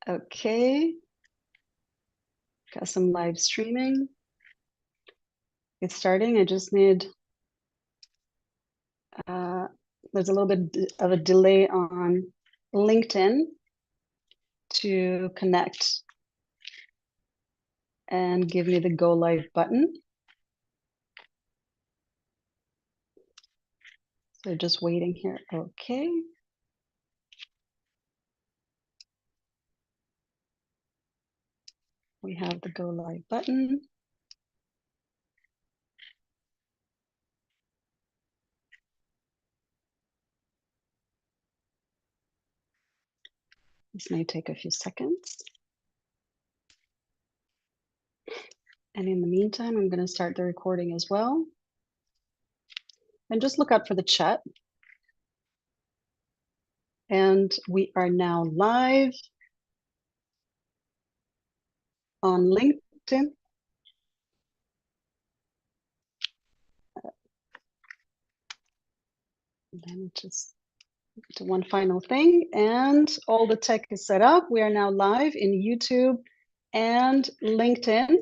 Okay. Got some live streaming. It's starting. I just need, there's a little bit of a delay on LinkedIn to connect and give me the go live button. So just waiting here. Okay. We have the go live button. This may take a few seconds. And in the meantime, I'm going to start the recording as well. And just look out for the chat. And we are now live on LinkedIn. And then just do one final thing, and all the tech is set up. We are now live in YouTube and LinkedIn.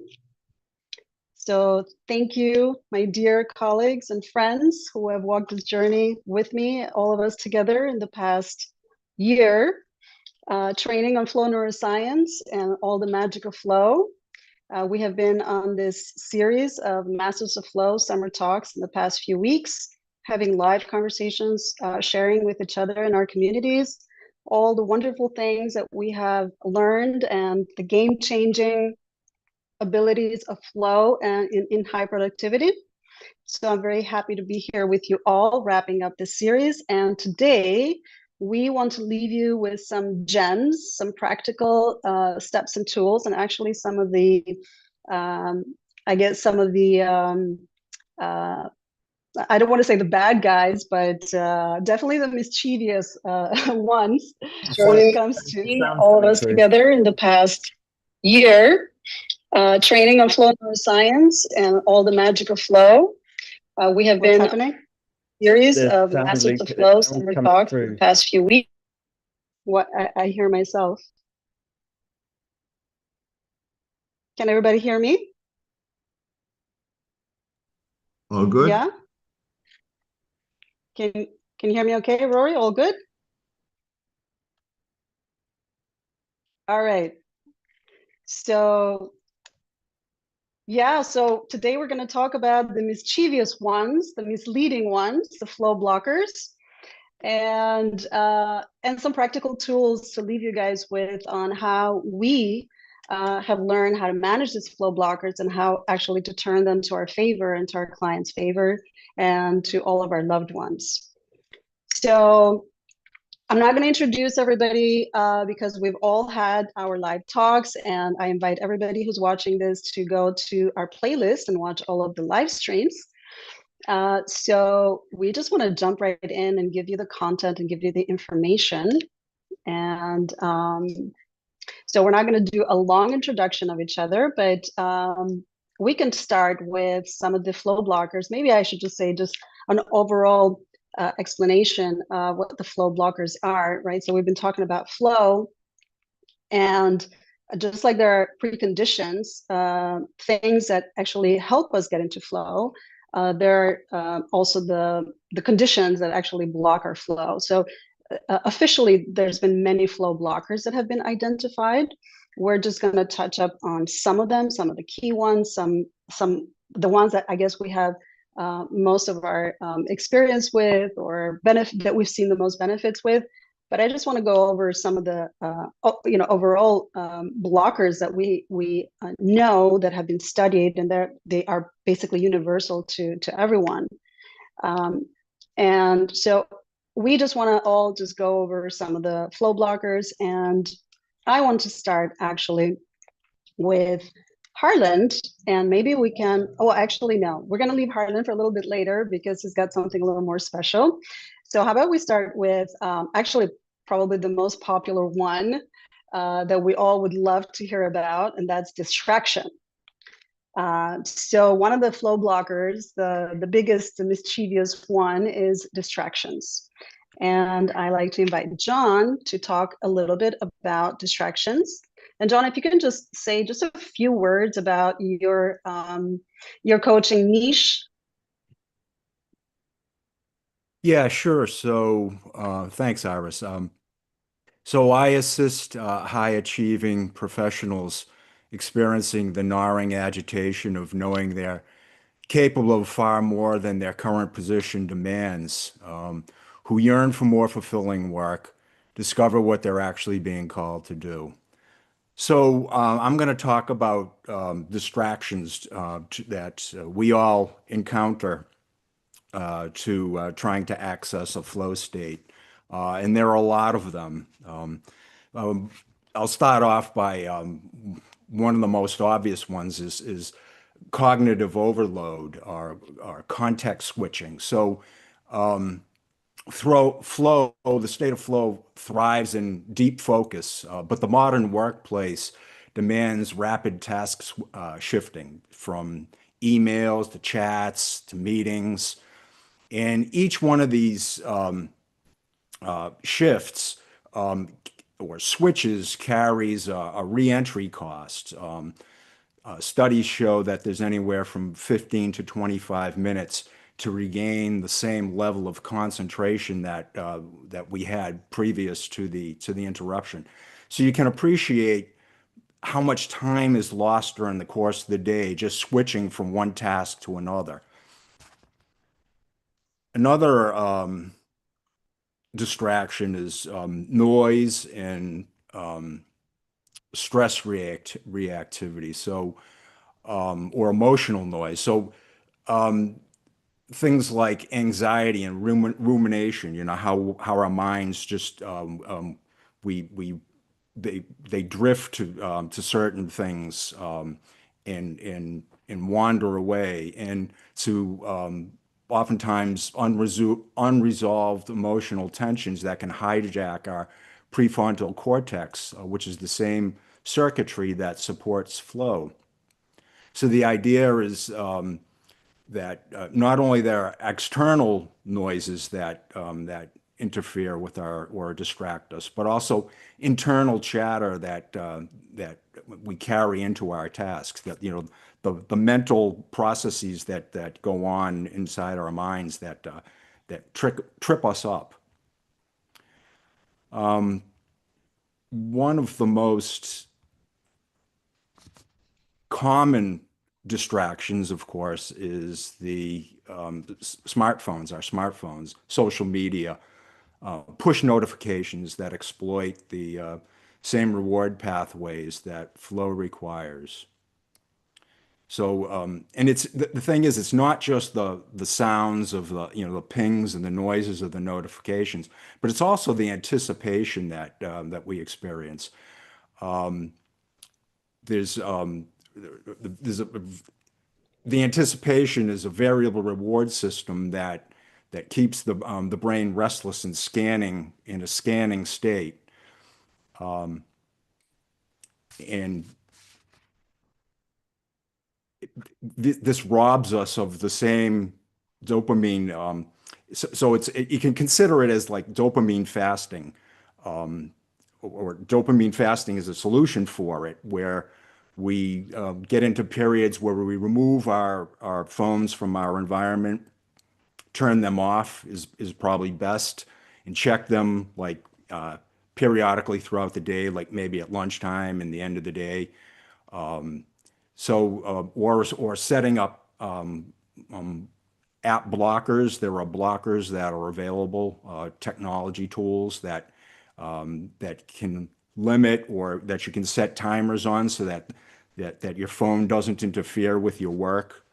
So thank you, my dear colleagues and friends who have walked this journey with me, all of us together in the past year, training on flow neuroscience and all the magic of flow. We have been on this series of Masters of Flow summer talks in the past few weeks, having live conversations, sharing with each other in our communities, all the wonderful things that we have learned and the game-changing abilities of flow and in high productivity. So I'm very happy to be here with you all, wrapping up this series. And today, we want to leave you with some gems, some practical steps and tools, and actually some of the, I guess some of the, I don't want to say the bad guys, but definitely the mischievous ones when it comes to all of us together in the past year, training on flow neuroscience and all the magic of flow. We have been happening? Series of Masters of Flow summer talks in the past few weeks. What I hear myself. Can everybody hear me? All good? Yeah. Can you hear me okay, Rory? All good? All right. So yeah, so today we're going to talk about the mischievous ones, the misleading ones, the flow blockers, and some practical tools to leave you guys with on how we have learned how to manage these flow blockers and how actually to turn them to our favor and to our clients' favor and to all of our loved ones. So I'm not going to introduce everybody because we've all had our live talks, and I invite everybody who's watching this to go to our playlist and watch all of the live streams. So we just want to jump right in and give you the content and give you the information. And so we're not going to do a long introduction of each other, but we can start with some of the flow blockers. Maybe I should just say just an overall explanation of what the flow blockers are, right? So we've been talking about flow, and just like there are preconditions, things that actually help us get into flow, there are also the conditions that actually block our flow. So officially, there's been many flow blockers that have been identified. We're just going to touch up on some of them, some of the key ones, some the ones that I guess we have most of our experience with, or benefit that we've seen the most benefits with. But I just want to go over some of the overall blockers that we know that have been studied, and they are basically universal to everyone. And so we just want to all just go over some of the flow blockers, and I want to start actually with Harland, and maybe we can, oh, actually, no, we're going to leave Harland for a little bit later because he's got something a little more special. So how about we start with actually probably the most popular one that we all would love to hear about, and that's distraction. So one of the flow blockers, the biggest, the mischievous one is distractions. And I like to invite John to talk a little bit about distractions. And John, if you can just say just a few words about your coaching niche. Yeah, sure. So, thanks, Iris. So I assist high-achieving professionals experiencing the gnawing agitation of knowing they're capable of far more than their current position demands, who yearn for more fulfilling work, discover what they're actually being called to do. So I'm going to talk about distractions that we all encounter to trying to access a flow state. And there are a lot of them. Um, I'll start off by one of the most obvious ones is cognitive overload or context switching. So the state of flow thrives in deep focus, but the modern workplace demands rapid shifting from emails to chats to meetings. And each one of these shifts or switches carries a reentry cost. Studies show that there's anywhere from 15 to 25 minutes to regain the same level of concentration that we had previous to the interruption. So you can appreciate how much time is lost during the course of the day just switching from one task to another. Another distraction is noise and stress reactivity, so or emotional noise. So things like anxiety and rumination, how our minds just we they drift to certain things and wander away and to oftentimes unresolved emotional tensions that can hijack our prefrontal cortex, which is the same circuitry that supports flow. So the idea is that not only there are external noises that interfere with or distract us, but also internal chatter that we carry into our tasks. That the mental processes that go on inside our minds that trip us up. One of the most common distractions, of course, is the smartphones, social media, push notifications that exploit the same reward pathways that flow requires. So, and the thing is, it's not just the sounds of the pings and the noises of the notifications, but it's also the anticipation that we experience. There's there's a, the anticipation is a variable reward system that keeps the brain restless and scanning in a scanning state, and this robs us of the same dopamine. So you can consider it as like dopamine fasting, or dopamine fasting is a solution for it, where we get into periods where we remove our phones from our environment, turn them off is probably best, and check them like periodically throughout the day, like maybe at lunchtime and the end of the day. Or setting up app blockers. There are blockers that are available, technology tools that can limit or that you can set timers on so that your phone doesn't interfere with your work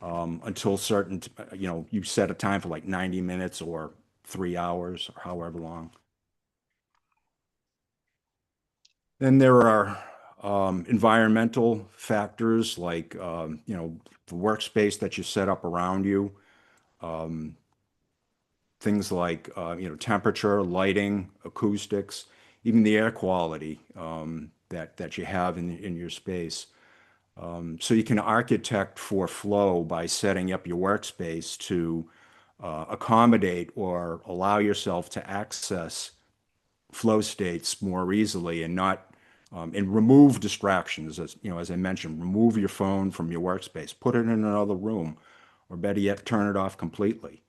until you set a time for like 90 minutes or 3 hours or however long. Then there are environmental factors like the workspace that you set up around you, things like temperature, lighting, acoustics, even the air quality that you have in your space. So you can architect for flow by setting up your workspace to accommodate or allow yourself to access flow states more easily and not and remove distractions, as you know, as I mentioned, remove your phone from your workspace, put it in another room, or better yet, turn it off completely.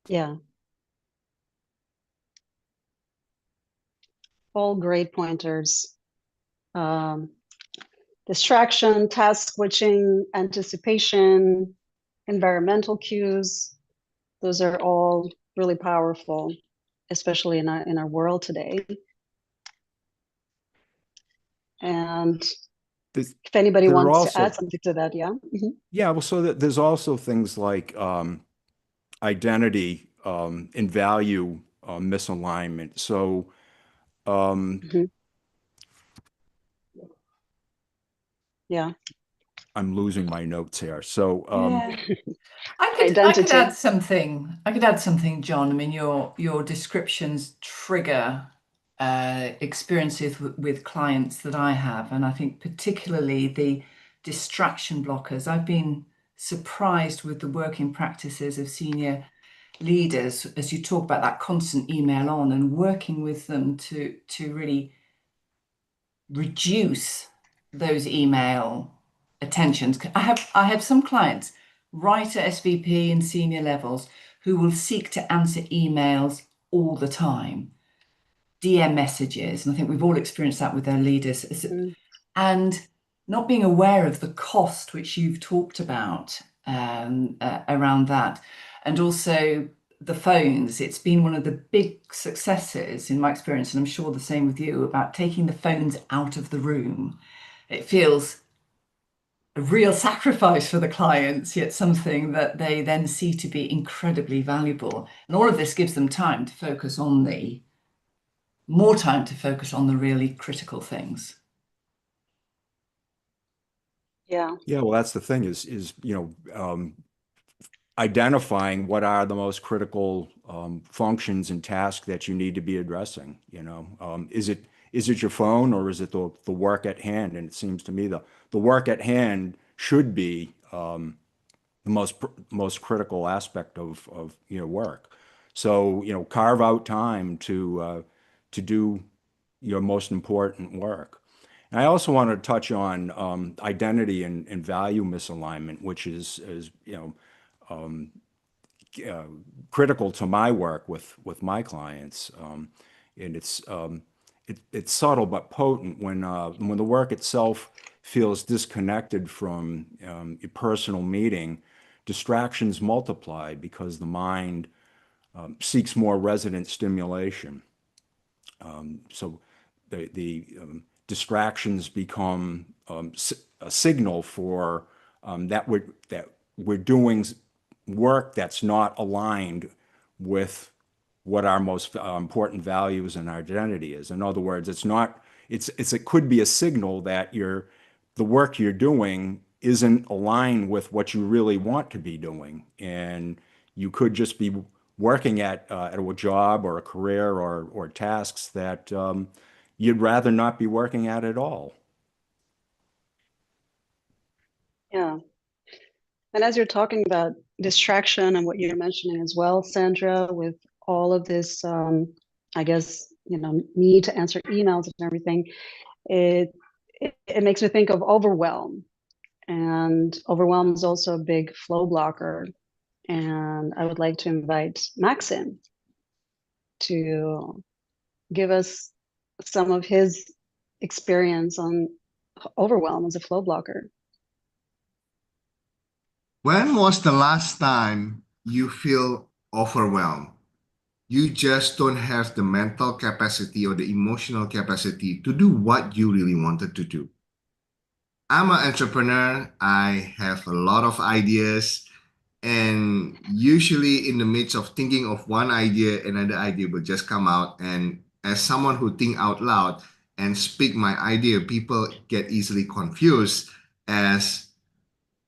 Yeah. All great pointers. Distraction, task switching, anticipation, environmental cues. Those are all really powerful, especially in our world today. And There's, if anybody there are wants to also, add something to that, yeah. Mhm. yeah, well, so that there's also things like identity and value misalignment. So Mhm. Yeah. I'm losing my notes here. So Yeah. I could Identity. add something. I could add something, John. I mean, your descriptions trigger experiences with clients that I have, and I think particularly the distraction blockers. I've been surprised with the working practices of senior leaders as you talk about that constant email on and working with them to really reduce those email attentions. I have some clients right at SVP and senior levels who will seek to answer emails all the time, DM messages, and I think we've all experienced that with their leaders, and not being aware of the cost which you've talked about around that, and also the phones. It's been one of the big successes in my experience, and I'm sure the same with you, about taking the phones out of the room. It feels a real sacrifice for the clients, yet something that they then see to be incredibly valuable. And all of this gives them time to focus on more time to focus on the really critical things. Yeah. yeah, well, that's the thing is you know, identifying what are the most critical functions and tasks that you need to be addressing. You know, is it your phone or is it the work at hand? And it seems to me the work at hand should be the most critical aspect of your work. So you know, carve out time to do your most important work. And I also want to touch on identity and value misalignment, which is you know, critical to my work with my clients, and it's subtle but potent when the work itself feels disconnected from a personal meaning. Distractions multiply because the mind seeks more resonant stimulation. So the distractions become a signal for that we're doing work that's not aligned with what our most important values and our identity is. In other words, it could be a signal that the work you're doing isn't aligned with what you really want to be doing, and you could just be working at a job or a career or tasks that you'd rather not be working at all. Yeah. And as you're talking about distraction and what you're mentioning as well, Sandra, with all of this, I guess, you know, need to answer emails and everything, it makes me think of overwhelm. And overwhelm is also a big flow blocker. And I would like to invite Maxim to give us some of his experience on overwhelm as a flow blocker. When was the last time you feel overwhelmed? You just don't have the mental capacity or the emotional capacity to do what you really wanted to do. I'm an entrepreneur. I have a lot of ideas, and usually in the midst of thinking of one idea, another idea will just come out. And as someone who think out loud and speak my idea, people get easily confused as,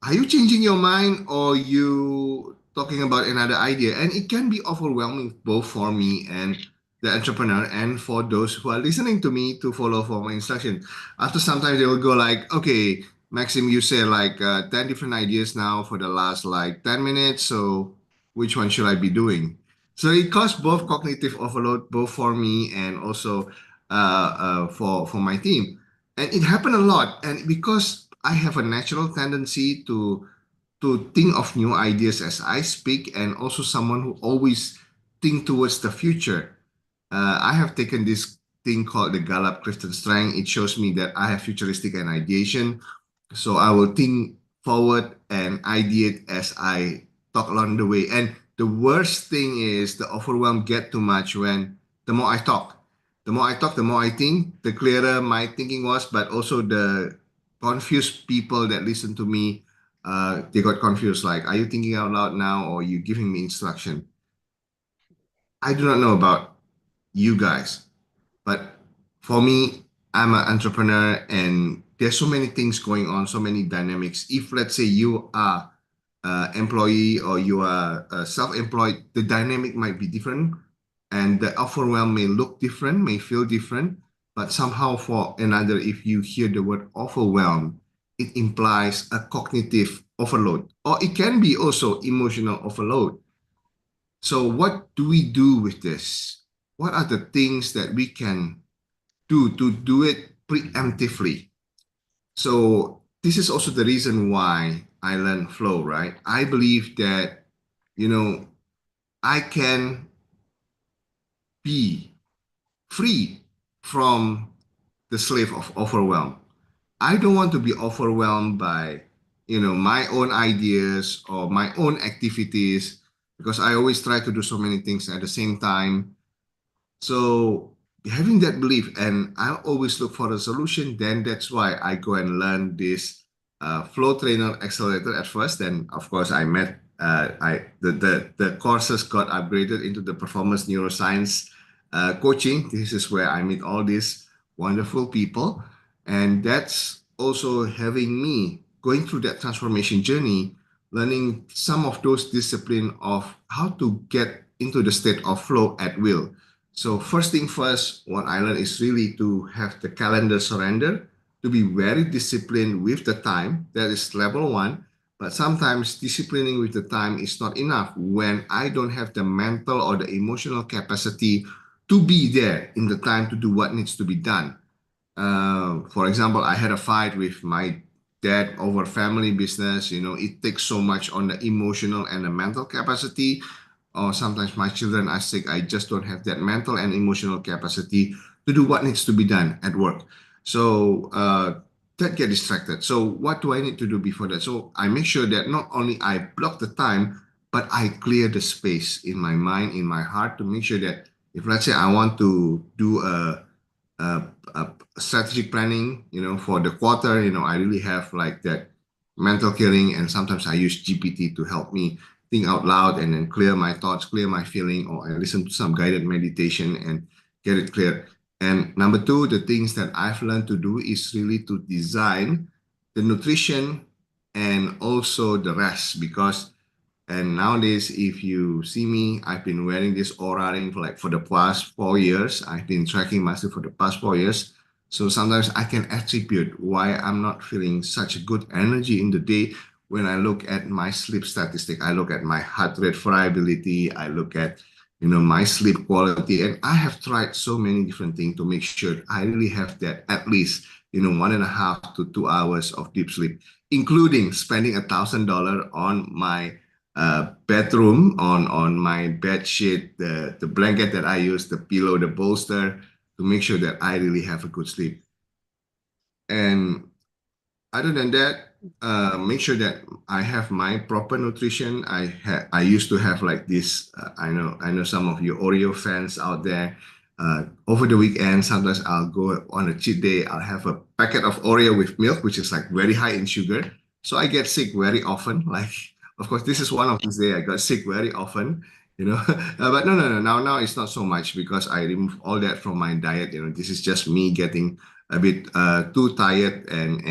are you changing your mind or you talking about another idea? And it can be overwhelming both for me and the entrepreneur and for those who are listening to me to follow for my instruction. After sometimes they will go like, okay, Maxim, you say like 10 different ideas now for the last like 10 minutes. So which one should I be doing? So it caused both cognitive overload, both for me and also for my team. And it happened a lot. And because I have a natural tendency to think of new ideas as I speak, and also someone who always think towards the future. I have taken this thing called the 𝗏𝗏 strength. It shows me that I have futuristic and ideation. So I will think forward and ideate as I talk along the way. And the worst thing is the overwhelm get too much when the more I talk. The more I talk, the more I think, the clearer my thinking was, but also the confused people that listen to me, they got confused, like, are you thinking out loud now or are you giving me instruction? I do not know about you guys, but for me, I'm an entrepreneur and there's so many things going on, so many dynamics. If let's say you are an employee or you are self-employed, the dynamic might be different and the overwhelm may look different, may feel different, but somehow for another, if you hear the word overwhelm, it implies a cognitive overload, or it can be also emotional overload. So what do we do with this? What are the things that we can do to do it preemptively? So this is also the reason why I learned flow, right? I believe that, I can be free from the slave of overwhelm. I don't want to be overwhelmed by, my own ideas or my own activities, because I always try to do so many things at the same time. So having that belief, and I always look for a solution, then that's why I go and learn this flow trainer accelerator at first. Then of course I met the courses got upgraded into the performance neuroscience coaching. This is where I meet all these wonderful people, and that's also having me going through that transformation journey, learning some of those disciplines of how to get into the state of flow at will. So first thing first, what I learned is really to have the calendar surrender, to be very disciplined with the time. That is level one. But sometimes disciplining with the time is not enough when I don't have the mental or the emotional capacity to be there in the time to do what needs to be done. For example, I had a fight with my dad over family business. It takes so much on the emotional and the mental capacity. Or sometimes my children are sick. I just don't have that mental and emotional capacity to do what needs to be done at work. So that get distracted. So what do I need to do before that? So I make sure that not only I block the time, but I clear the space in my mind, in my heart, to make sure that if let's say I want to do a strategic planning, for the quarter, I really have like that mental clearing, and sometimes I use GPT to help me think out loud and then clear my thoughts, clear my feeling, or I listen to some guided meditation and get it clear. And number two, the things that I've learned to do is really to design the nutrition and also the rest, because and nowadays, if you see me, I've been wearing this Oura ring for the past 4 years. I've been tracking myself for the past 4 years. So sometimes I can attribute why I'm not feeling such good energy in the day when I look at my sleep statistic. I look at my heart rate variability. I look at, my sleep quality. And I have tried so many different things to make sure I really have that at least, 1.5 to 2 hours of deep sleep, including spending $1,000 on my bedroom, on my bed sheet, the blanket that I use, the pillow, the bolster, to make sure that I really have a good sleep. And other than that, make sure that I have my proper nutrition. I used to have like this. I know some of you Oreo fans out there. Over the weekend, sometimes I'll go on a cheat day. I'll have a packet of Oreo with milk, which is like very high in sugar. So I get sick very often. Like, of course, this is one of these days I got sick very often. But no. Now it's not so much because I remove all that from my diet. This is just me getting a bit too tired and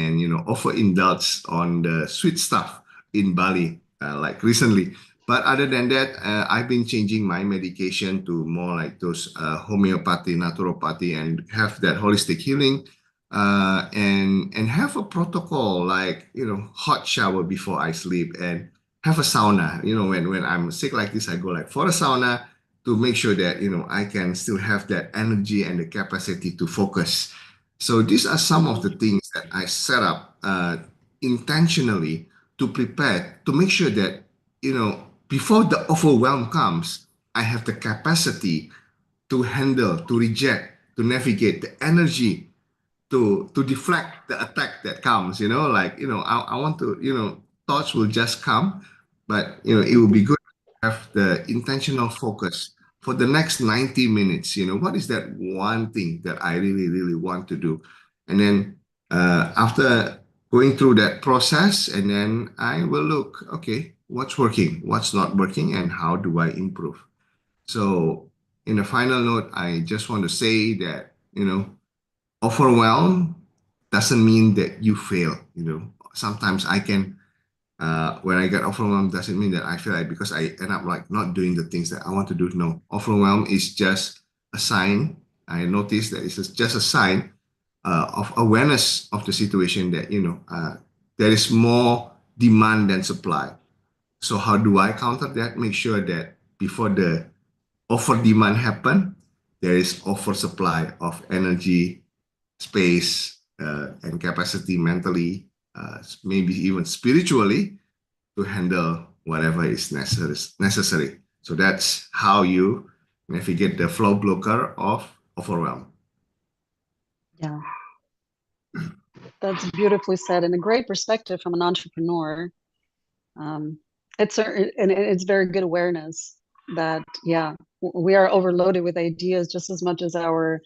overindulged on the sweet stuff in Bali, like recently. But other than that, I've been changing my medication to more like those homeopathy, naturopathy, and have that holistic healing. and have a protocol like, hot shower before I sleep and have a sauna. When I'm sick like this, I go like for a sauna to make sure that, I can still have that energy and the capacity to focus. So these are some of the things that I set up intentionally to prepare to make sure that, before the overwhelm comes, I have the capacity to handle, to reject, to navigate the energy to deflect the attack that comes, I want to, thoughts will just come, but, it will be good to have the intentional focus for the next 90 minutes. What is that one thing that I really, really want to do? And then after going through that process, and then I will look, okay, what's working, what's not working, and how do I improve? So in the final note, I just want to say that, overwhelm doesn't mean that you fail. Sometimes I can, when I get overwhelmed, doesn't mean that I fail because I end up like not doing the things that I want to do. No, overwhelm is just a sign. I noticed that it's just a sign of awareness of the situation that, there is more demand than supply. So how do I counter that? Make sure that before the over demand happen, there is oversupply of energy, space, and capacity mentally, maybe even spiritually, to handle whatever is necessary. So that's how you navigate the flow blocker of overwhelm. Yeah, that's beautifully said and a great perspective from an entrepreneur. It's very good awareness that, yeah, we are overloaded with ideas just as much as our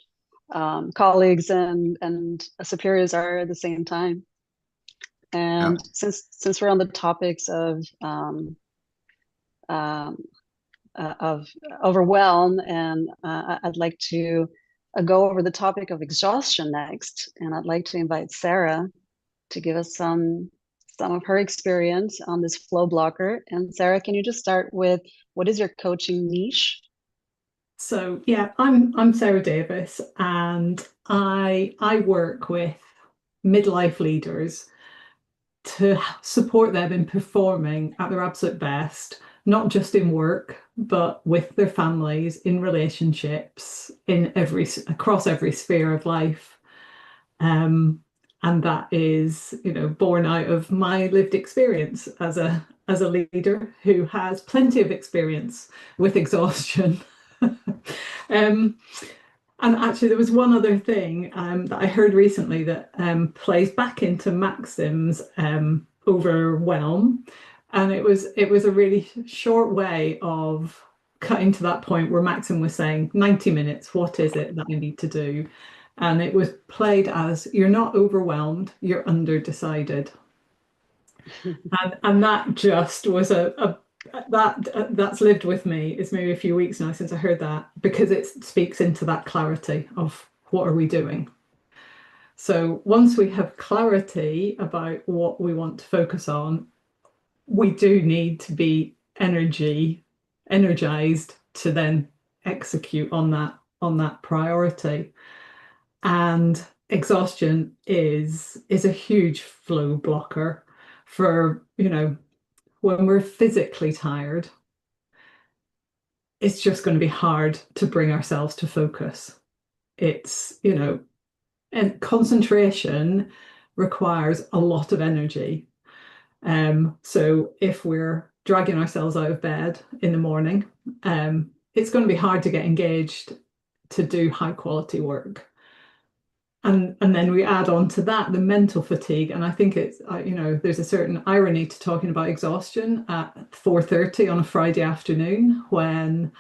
colleagues and superiors are at the same time. And since we're on the topics of overwhelm, and I'd like to go over the topic of exhaustion next, and I'd like to invite Sarah to give us some of her experience on this flow blocker. And Sarah, can you just start with what is your coaching niche? So yeah, I'm Sarah Davies, and I work with midlife leaders to support them in performing at their absolute best, not just in work, but with their families, in relationships, across every sphere of life. And that is, born out of my lived experience as a leader who has plenty of experience with exhaustion. And actually, there was one other thing that I heard recently that plays back into Maxim's overwhelm, and it was a really short way of cutting to that point where Maxim was saying 90 minutes. What is it that I need to do? And it was played as, you're not overwhelmed, you're under-decided. and that just was that's lived with me. It's maybe a few weeks now since I heard that, because it speaks into that clarity of what are we doing. So once we have clarity about what we want to focus on, we do need to be energized to then execute on that priority. And exhaustion is a huge flow blocker for, when we're physically tired, it's just going to be hard to bring ourselves to focus. It's, and concentration requires a lot of energy. So if we're dragging ourselves out of bed in the morning, it's going to be hard to get engaged to do high quality work. And then we add on to that the mental fatigue. And I think it's, there's a certain irony to talking about exhaustion at 4:30 on a Friday afternoon, when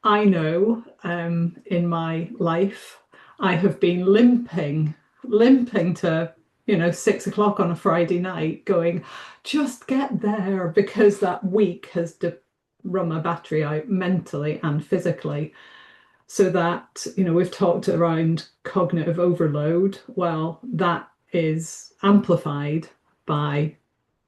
I know in my life I have been limping to, 6 o'clock on a Friday night, going, just get there, because that week has run my battery out mentally and physically. So that, we've talked around cognitive overload. Well, that is amplified by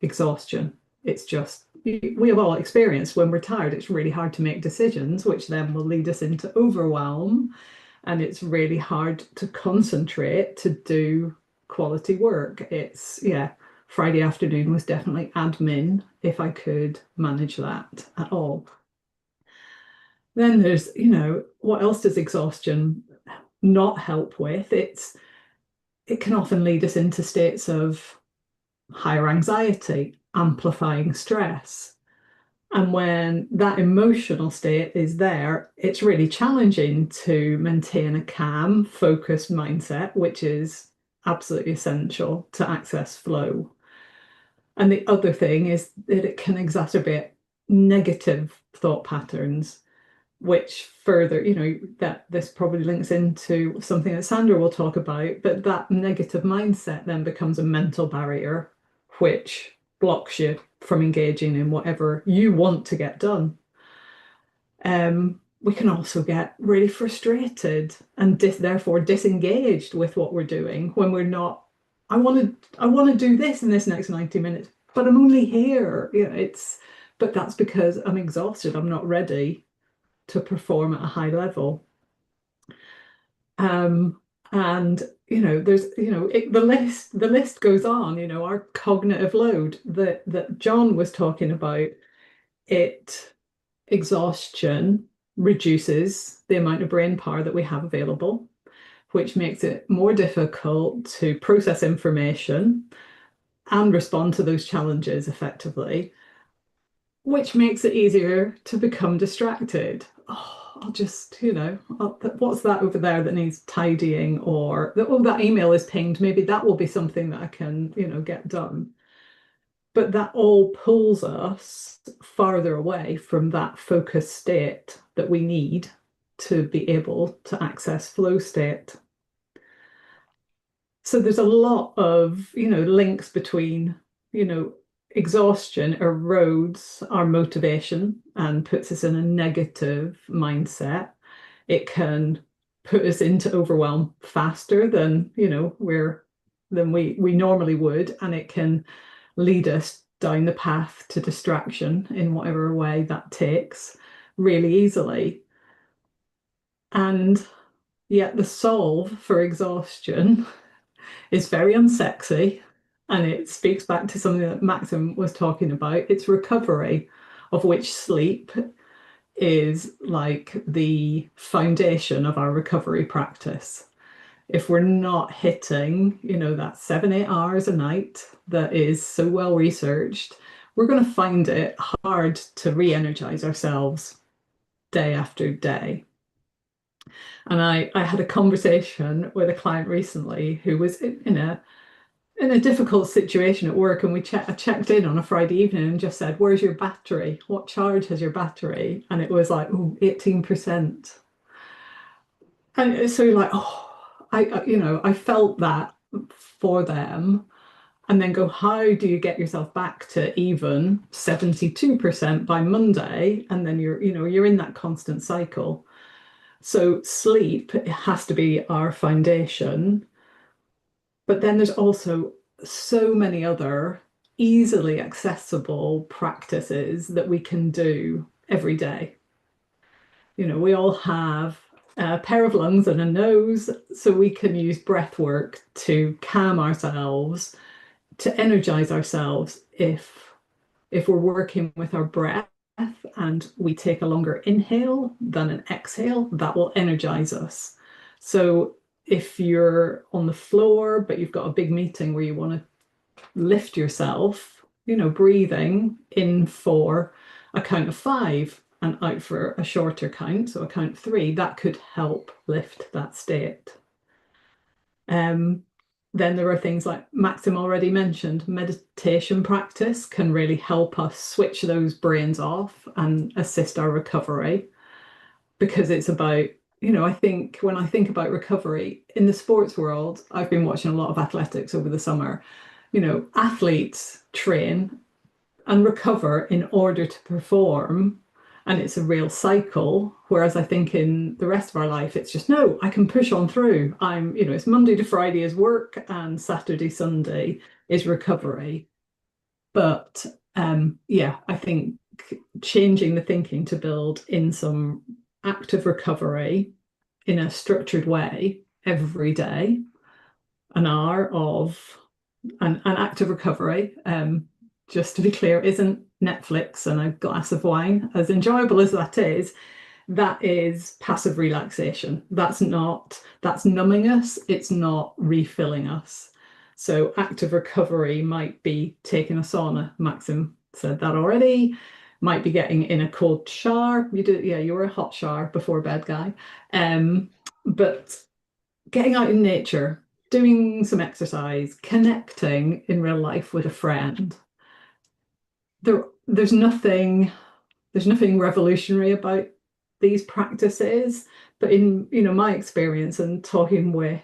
exhaustion. It's just, we have all experienced when we're tired, it's really hard to make decisions, which then will lead us into overwhelm. And it's really hard to concentrate to do quality work. It's, yeah, Friday afternoon was definitely admin if I could manage that at all. Then there's, you know, what else does exhaustion not help with? It can often lead us into states of higher anxiety, amplifying stress. And when that emotional state is there, it's really challenging to maintain a calm, focused mindset, which is absolutely essential to access flow. And the other thing is that it can exacerbate negative thought patterns, which further, you know, that this probably links into something that Sandra will talk about, but that negative mindset then becomes a mental barrier, which blocks you from engaging in whatever you want to get done. We can also get really frustrated and therefore disengaged with what we're doing when we're not, I want to do this in this next 90 minutes, but I'm only here. You know, but that's because I'm exhausted. I'm not ready to perform at a high level. And, you know, there's, you know, the list goes on, you know, our cognitive load that John was talking about, exhaustion reduces the amount of brain power that we have available, which makes it more difficult to process information and respond to those challenges effectively, which makes it easier to become distracted. Oh, I'll just, you know, what's that over there that needs tidying? Or, oh, that email is pinged. Maybe that will be something that I can, you know, get done. But that all pulls us farther away from that focused state that we need to be able to access flow state. So there's a lot of, you know, links between, you know, exhaustion erodes our motivation and puts us in a negative mindset. It can put us into overwhelm faster than, you know, than we normally would, and it can lead us down the path to distraction in whatever way that takes really easily. And yet the solve for exhaustion is very unsexy, and it speaks back to something that Maxim was talking about. It's recovery, of which sleep is like the foundation of our recovery practice. If we're not hitting, you know, that 7-8 hours a night that is so well researched, we're going to find it hard to re-energize ourselves day after day. And I had a conversation with a client recently who was in a difficult situation at work, and I checked in on a Friday evening and just said, "Where's your battery? What charge has your battery?" And it was like, oh, 18%. And so you're like, oh, I felt that for them, and then go, how do you get yourself back to even 72% by Monday? And then you're in that constant cycle. So sleep has to be our foundation. But then there's also so many other easily accessible practices that we can do every day. You know, we all have a pair of lungs and a nose, so we can use breath work to calm ourselves, to energize ourselves. If we're working with our breath and we take a longer inhale than an exhale, that will energize us. So if you're on the floor, but you've got a big meeting where you want to lift yourself, you know, breathing in for a count of 5 and out for a shorter count, so a count of 3, that could help lift that state. Then there are things like Maxim already mentioned. Meditation practice can really help us switch those brains off and assist our recovery, because it's about, you know, I think when I think about recovery in the sports world, I've been watching a lot of athletics over the summer. You know, athletes train and recover in order to perform, and it's a real cycle. Whereas I think in the rest of our life, it's just, no, I can push on through. You know, it's Monday to Friday is work and Saturday, Sunday is recovery. But yeah, I think changing the thinking to build in some active recovery in a structured way every day, an hour of an active recovery, just to be clear, isn't Netflix and a glass of wine, as enjoyable as that is passive relaxation. That's numbing us, it's not refilling us. So active recovery might be taking a sauna. Maxim said that already. Might be getting in a cold shower. You were a hot shower before bed guy. But getting out in nature, doing some exercise, connecting in real life with a friend. There's nothing revolutionary about these practices, but in my experience and talking with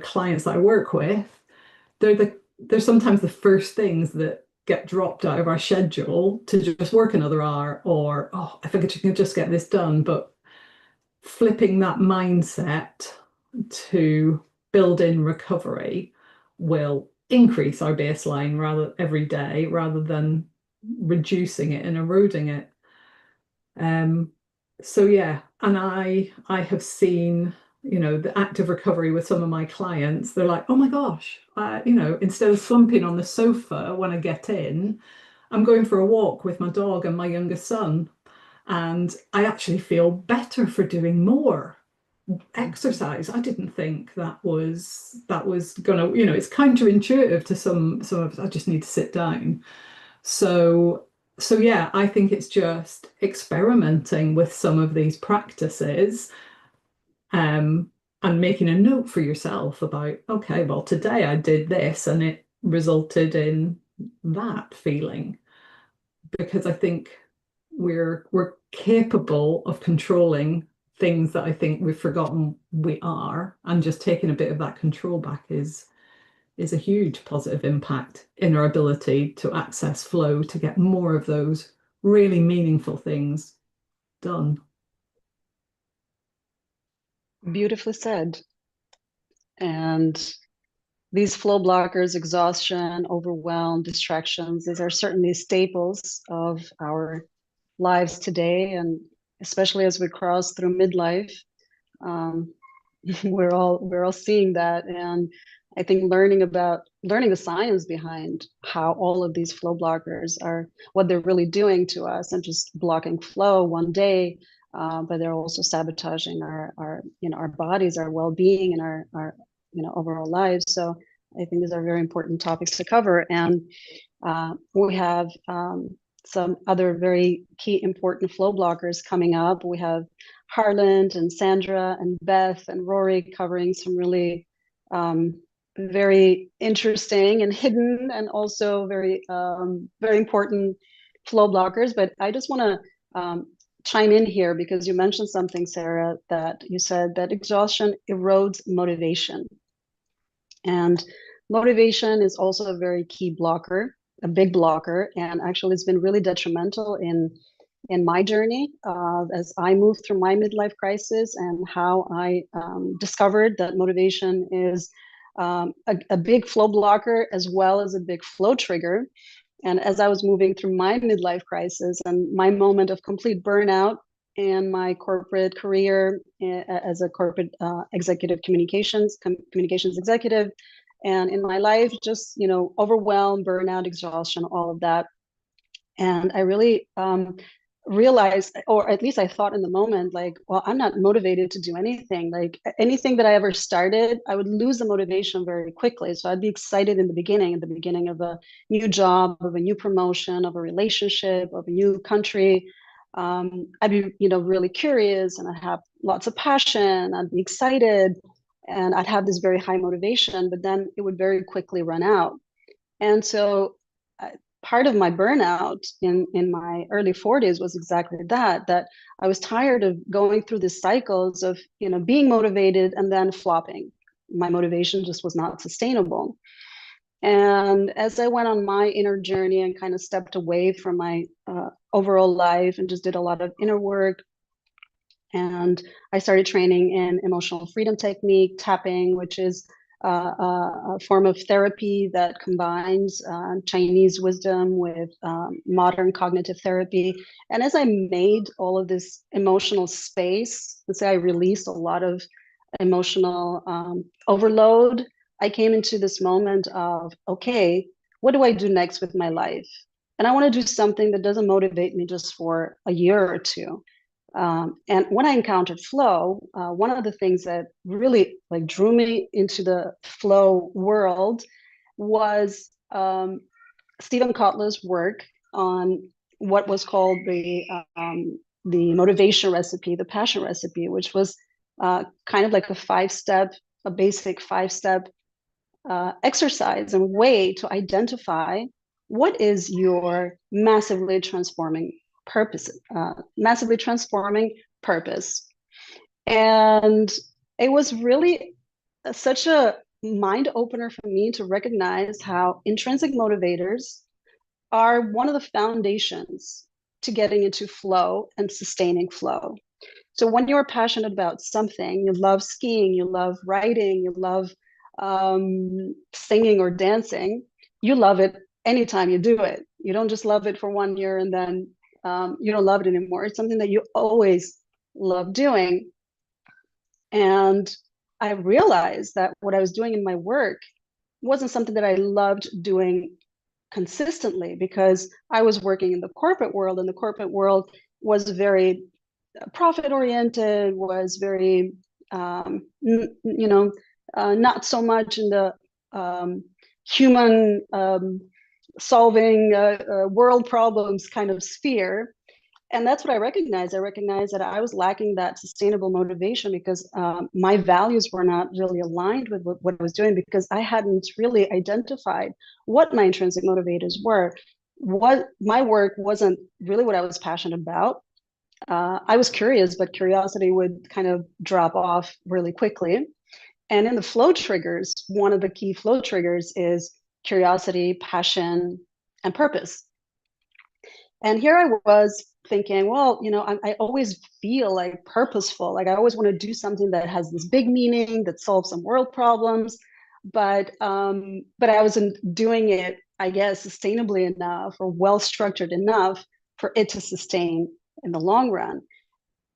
clients that I work with, they're sometimes the first things that get dropped out of our schedule to just work another hour, or if I could just get this done. But flipping that mindset to build in recovery will increase our baseline every day rather than reducing it and eroding it. So yeah, and I have seen the active recovery with some of my clients. They're like, oh my gosh, instead of slumping on the sofa when I get in, I'm going for a walk with my dog and my youngest son, and I actually feel better for doing more exercise. I didn't think that was gonna, it's counterintuitive to some of us. I just need to sit down. So yeah, I think it's just experimenting with some of these practices, and making a note for yourself about, okay, well, today I did this and it resulted in that feeling. Because I think we're capable of controlling things that I think we've forgotten we are, and just taking a bit of that control back is a huge positive impact in our ability to access flow, to get more of those really meaningful things done. Beautifully said. And these flow blockers, exhaustion, overwhelm, distractions, these are certainly staples of our lives today, and especially as we cross through midlife, we're all seeing that. And I think learning the science behind how all of these flow blockers are, what they're really doing to us, and just blocking flow one day, but they're also sabotaging our bodies, our well-being, and our overall lives. So I think these are very important topics to cover. And we have some other very key important flow blockers coming up. We have Harland and Sandra and Beth and Rory covering some really very interesting and hidden, and also very important flow blockers. But I just want to chime in here, because you mentioned something, Sarah, that you said that exhaustion erodes motivation. And motivation is also a very key blocker, a big blocker, and actually it's been really detrimental in my journey as I moved through my midlife crisis, and how I discovered that motivation is a big flow blocker as well as a big flow trigger. And as I was moving through my midlife crisis and my moment of complete burnout in my corporate career as a corporate executive communications executive, and in my life, just overwhelm, burnout, exhaustion, all of that. And I really realized, or at least I thought in the moment, like, well, I'm not motivated to do anything. Like anything that I ever started, I would lose the motivation very quickly. So I'd be excited in the beginning of a new job, of a new promotion, of a relationship, of a new country. I'd be, really curious, and I'd have lots of passion. I'd be excited, and I'd have this very high motivation, but then it would very quickly run out. And so part of my burnout in my early 40s was exactly that I was tired of going through these cycles of, being motivated and then flopping. My motivation just was not sustainable. And as I went on my inner journey and kind of stepped away from my overall life and just did a lot of inner work, and I started training in emotional freedom technique, tapping, which is a form of therapy that combines Chinese wisdom with modern cognitive therapy. And as I made all of this emotional space, let's say I released a lot of emotional overload, I came into this moment of, okay, what do I do next with my life? And I want to do something that doesn't motivate me just for a year or two. And when I encountered flow, one of the things that really like drew me into the flow world was Stephen Kotler's work on what was called the motivation recipe, the passion recipe, which was kind of like a basic five-step exercise and way to identify what is your massively transforming purpose. And it was really such a mind opener for me to recognize how intrinsic motivators are one of the foundations to getting into flow and sustaining flow. So when you're passionate about something, you love skiing, you love writing, you love singing or dancing, you love it anytime you do it. You don't just love it for 1 year and then you don't love it anymore. It's something that you always love doing. And I realized that what I was doing in my work wasn't something that I loved doing consistently, because I was working in the corporate world, and the corporate world was very profit oriented, was very, not so much in the human solving world problems kind of sphere. And that's what I recognized. I recognized that I was lacking that sustainable motivation because my values were not really aligned with what I was doing, because I hadn't really identified what my intrinsic motivators were. What my work wasn't really what I was passionate about. I was curious, but curiosity would kind of drop off really quickly. And in the flow triggers, one of the key flow triggers is curiosity, passion, and purpose. And here I was thinking, well, I always feel like purposeful. Like I always want to do something that has this big meaning, that solves some world problems. But I wasn't doing it, I guess, sustainably enough or well-structured enough for it to sustain in the long run.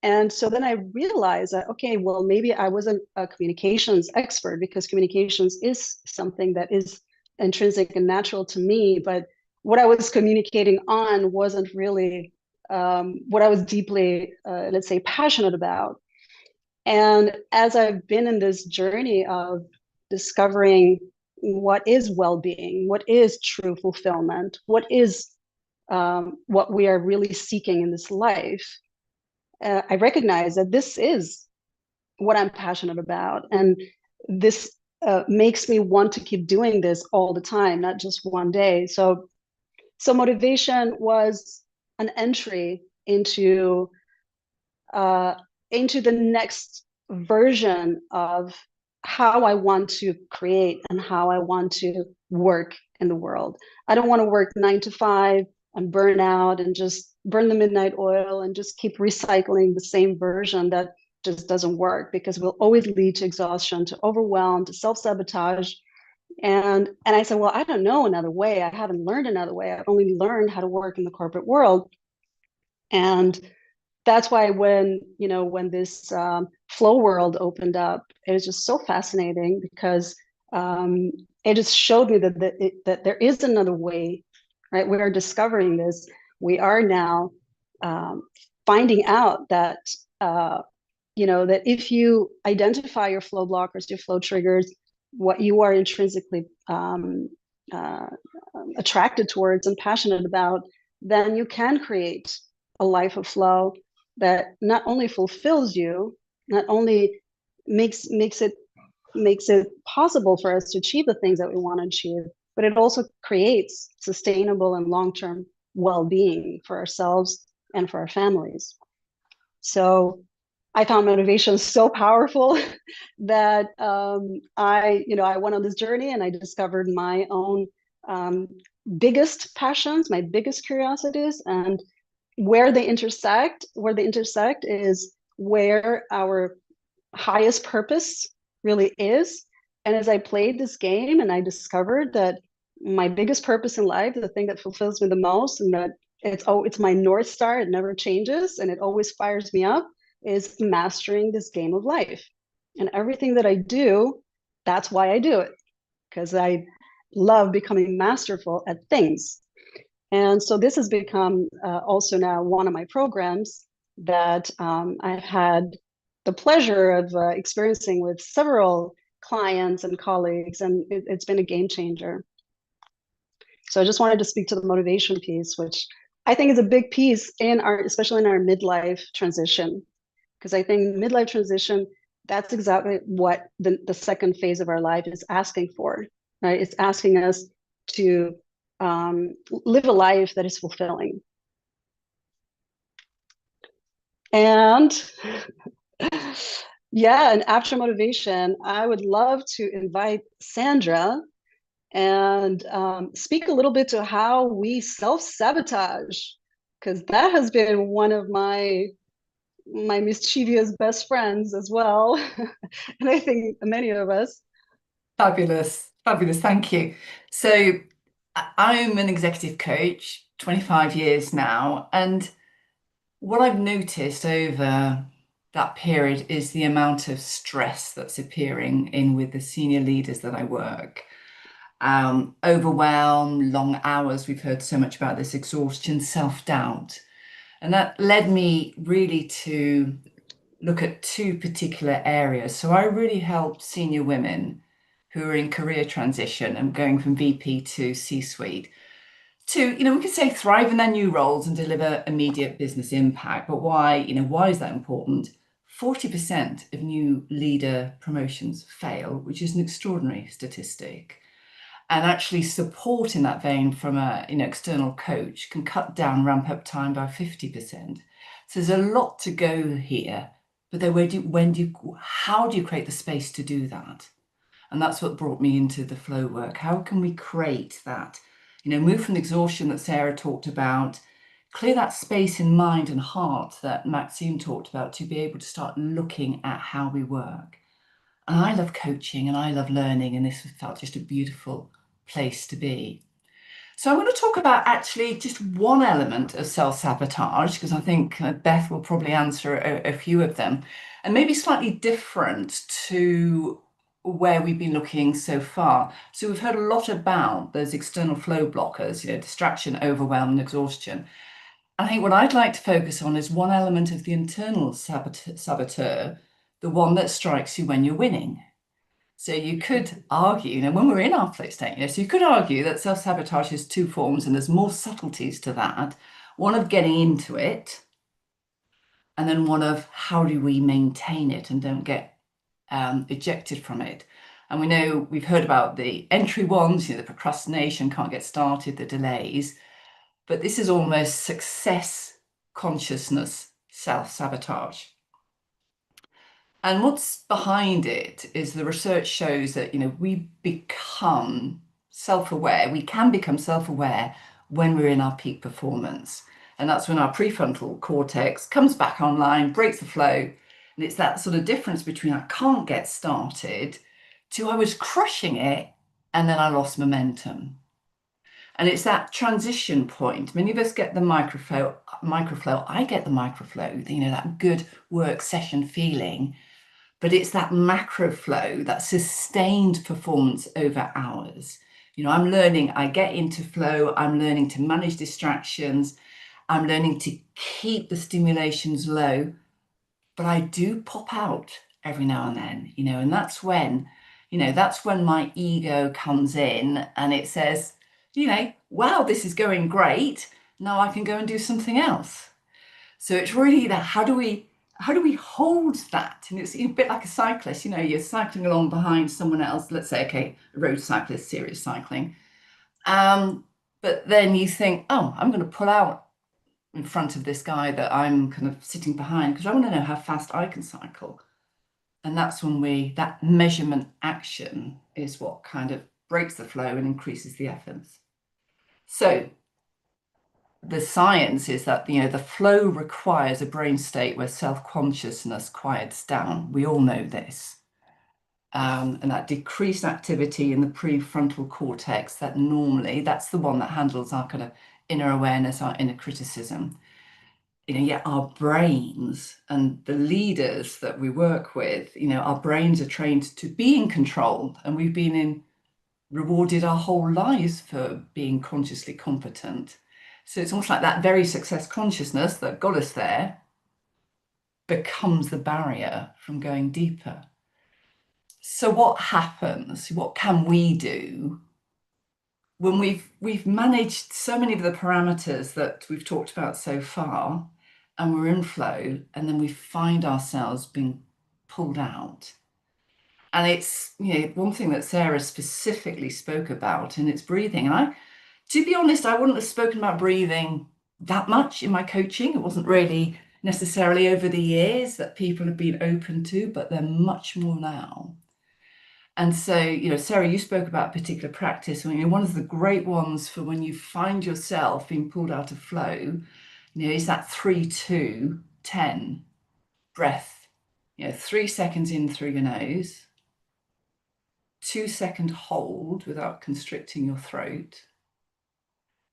And so then I realized that, okay, well, maybe I wasn't a communications expert, because communications is something that is intrinsic and natural to me, but what I was communicating on wasn't really what I was deeply, let's say, passionate about. And as I've been in this journey of discovering what is well-being, what is true fulfillment, what is what we are really seeking in this life, I recognize that this is what I'm passionate about. And this makes me want to keep doing this all the time, not just one day. So motivation was an entry into the next version of how I want to create and how I want to work in the world. I don't want to work 9 to 5 and burn out and just burn the midnight oil and just keep recycling the same version that just doesn't work, because it will always lead to exhaustion, to overwhelm, to self-sabotage. And I said, well, I don't know another way. I haven't learned another way. I've only learned how to work in the corporate world. And that's why when this flow world opened up, it was just so fascinating, because it just showed me that there is another way, right? We are discovering this. We are now finding out that, that if you identify your flow blockers, your flow triggers, what you are intrinsically attracted towards and passionate about, then you can create a life of flow that not only fulfills you, not only makes it possible for us to achieve the things that we want to achieve, but it also creates sustainable and long-term well-being for ourselves and for our families. So I found motivation so powerful that I went on this journey, and I discovered my own biggest passions, my biggest curiosities, and where they intersect is where our highest purpose really is. And as I played this game, and I discovered that my biggest purpose in life, the thing that fulfills me the most, and that it's my North Star, it never changes, and it always fires me up, is mastering this game of life. And everything that I do, that's why I do it. because I love becoming masterful at things. And so this has become also now one of my programs that I've had the pleasure of experiencing with several clients and colleagues, and it's been a game changer. So I just wanted to speak to the motivation piece, which I think is a big piece in our, especially in our midlife transition, because I think midlife transition, that's exactly what the second phase of our life is asking for, right? It's asking us to live a life that is fulfilling. And yeah, and after motivation, I would love to invite Sandra and speak a little bit to how we self-sabotage, because that has been one of my mischievous best friends as well. And I think many of us. Fabulous, fabulous, thank you. So I'm an executive coach, 25 years now, and what I've noticed over that period is the amount of stress that's appearing in with the senior leaders that I work. Overwhelm, long hours, we've heard so much about this, exhaustion, self-doubt. And that led me really to look at two particular areas. So I really help senior women who are in career transition and going from VP to C-suite to, we could say thrive in their new roles and deliver immediate business impact. But why, why is that important? 40% of new leader promotions fail, which is an extraordinary statistic. And actually support in that vein from an external coach can cut down ramp up time by 50%. So there's a lot to go here, but then how do you create the space to do that? And that's what brought me into the flow work. How can we create that? Move from the exhaustion that Sarah talked about, clear that space in mind and heart that Maxim talked about to be able to start looking at how we work. And I love coaching and I love learning, and this felt just a beautiful place to be. So I'm going to talk about actually just one element of self-sabotage, because I think Beth will probably answer a few of them, and maybe slightly different to where we've been looking so far. So we've heard a lot about those external flow blockers, distraction, overwhelm, and exhaustion. I think what I'd like to focus on is one element of the internal saboteur, the one that strikes you when you're winning. So you could argue, when we're in our flow state, so you could argue that self-sabotage has two forms, and there's more subtleties to that. One of getting into it, and then one of how do we maintain it and don't get ejected from it. And we've heard about the entry ones, the procrastination, can't get started, the delays, but this is almost success consciousness self-sabotage. And what's behind it is the research shows that, we become self-aware. We can become self-aware when we're in our peak performance. And that's when our prefrontal cortex comes back online, breaks the flow. And it's that sort of difference between I can't get started to I was crushing it and then I lost momentum. And it's that transition point. Many of us get the microflow. I get the microflow, that good work session feeling. But it's that macro flow, that sustained performance over hours. I'm learning, I get into flow, I'm learning to manage distractions, I'm learning to keep the stimulations low, but I do pop out every now and then, and that's when my ego comes in and it says, wow, this is going great. Now I can go and do something else. So it's really that, how do we hold that? And it's a bit like a cyclist, you're cycling along behind someone else, let's say, okay, a road cyclist, serious cycling. But then you think, oh, I'm going to pull out in front of this guy that I'm kind of sitting behind because I want to know how fast I can cycle. And that's when that measurement action is what kind of breaks the flow and increases the efforts. So the science is that, the flow requires a brain state where self-consciousness quiets down. We all know this. And that decreased activity in the prefrontal cortex, that's the one that handles our kind of inner awareness, our inner criticism. Yet our brains and the leaders that we work with, our brains are trained to be in control. And we've been in rewarded our whole lives for being consciously competent. So it's almost like that very success consciousness that got us there becomes the barrier from going deeper. So what happens? What can we do when we've managed so many of the parameters that we've talked about so far, and we're in flow, and then we find ourselves being pulled out? And it's, you know, one thing that Sarah specifically spoke about, and it's breathing. And to be honest, I wouldn't have spoken about breathing that much in my coaching. It wasn't really necessarily over the years that people have been open to, but they're much more now. And so, you know, Sarah, you spoke about a particular practice. I mean, one of the great ones for when you find yourself being pulled out of flow, you know, is that 3-2-10 breath. You know, 3 seconds in through your nose, 2-second hold without constricting your throat,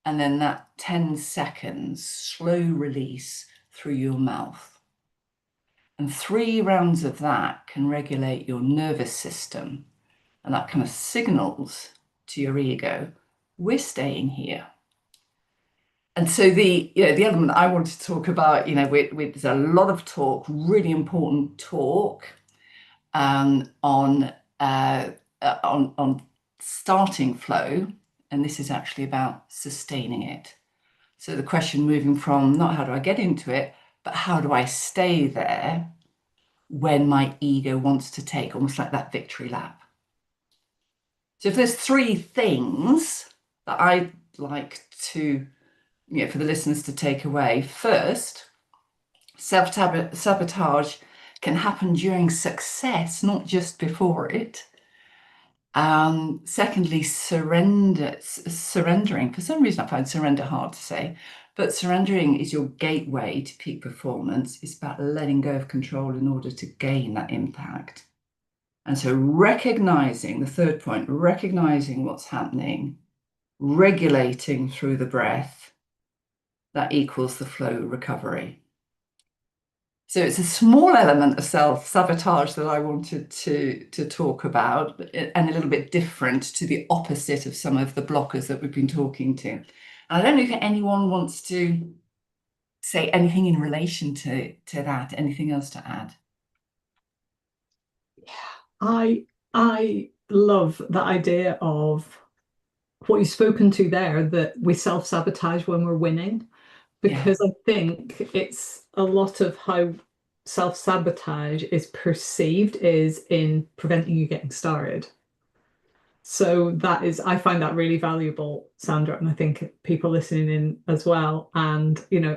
and then that 10 seconds slow release through your mouth. And 3 rounds of that can regulate your nervous system, and that kind of signals to your ego, we're staying here. And so the element I want to talk about, you know, there's a lot of talk, really important talk on starting flow, and this is actually about sustaining it. So the question moving from not how do I get into it, but how do I stay there when my ego wants to take almost like that victory lap. So if there's 3 things that I'd like to, you know, for the listeners to take away. First, self-sabotage can happen during success, not just before it. Secondly, surrendering. For some reason, I find surrender hard to say, but surrendering is your gateway to peak performance. It's about letting go of control in order to gain that impact. And so recognizing, the third point, recognizing what's happening, regulating through the breath, that equals the flow recovery. So it's a small element of self-sabotage that I wanted to talk about, and a little bit different to the opposite of some of the blockers that we've been talking to. And I don't know if anyone wants to say anything in relation to that, anything else to add? I love the idea of what you've spoken to there, that we self-sabotage when we're winning, because I think it's a lot of how self-sabotage is perceived is in preventing you getting started. So that is, I find that really valuable, Sandra, and I think people listening in as well. And, you know,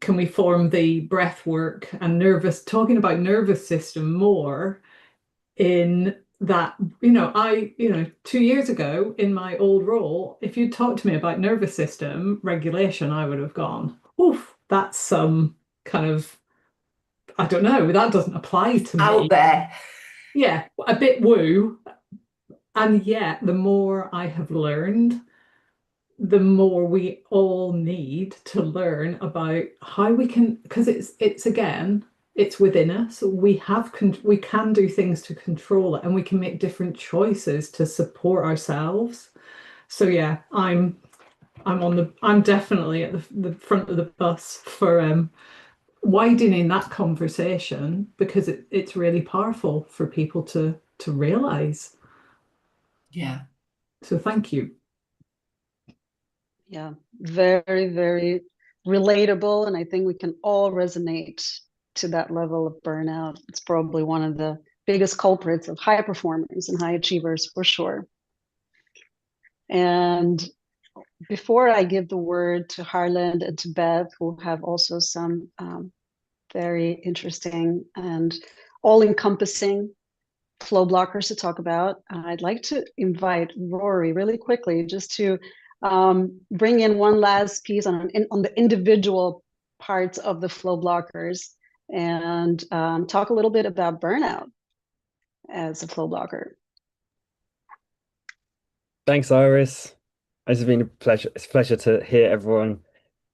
can we form the breath work and talking about nervous system more in that, you know, 2 years ago in my old role, if you'd talked to me about nervous system regulation, I would have gone, oof, that's some kind of, I don't know, that doesn't apply to me. Out there. Yeah, a bit woo. And yet, the more I have learned, the more we all need to learn about how we can, because it's again, it's within us. We can do things to control it, and we can make different choices to support ourselves. So yeah, I'm definitely at the front of the bus for widening that conversation, because it's really powerful for people to realize. Yeah. So thank you. Yeah, very, very relatable. And I think we can all resonate to that level of burnout. It's probably one of the biggest culprits of high performers and high achievers, for sure. And before I give the word to Harland and to Beth, who have also some very interesting and all-encompassing flow blockers to talk about, I'd like to invite Rory really quickly just to bring in one last piece on the individual parts of the flow blockers, and talk a little bit about burnout as a flow blocker. Thanks, Iris. It's been a pleasure. It's a pleasure to hear everyone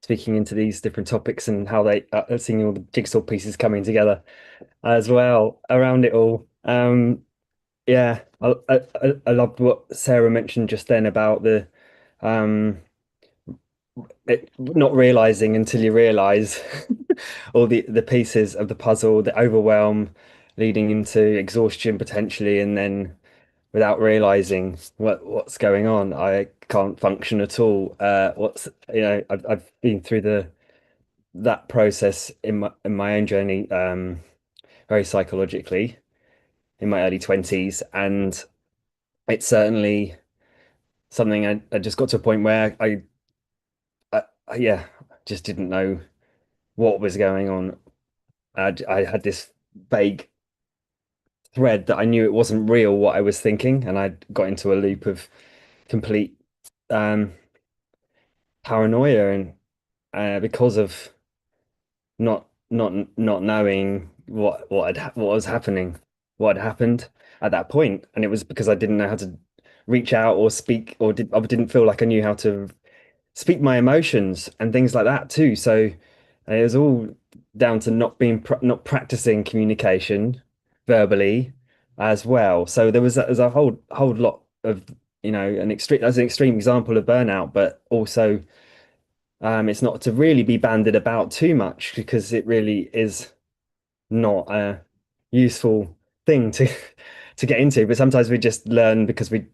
speaking into these different topics and how they are seeing all the jigsaw pieces coming together as well around it all. Yeah, I loved what Sarah mentioned just then about the not realizing until you realize all the pieces of the puzzle, the overwhelm leading into exhaustion potentially, and then without realizing what's going on, I can't function at all. I've been through that process in my own journey, very psychologically in my early 20s, and it's certainly something I just got to a point where I just didn't know what was going on. I had this vague thread that I knew it wasn't real what I was thinking, and I got into a loop of complete paranoia, and because of not knowing what was happening, what had happened at that point, and it was because I didn't know how to reach out or speak, or I didn't feel like I knew how to speak my emotions and things like that too. So it was all down to not practicing communication verbally as well. So there's a whole lot of, as an extreme example of burnout, but also it's not to really be banded about too much, because it really is not a useful thing to to get into. But sometimes we just learn because we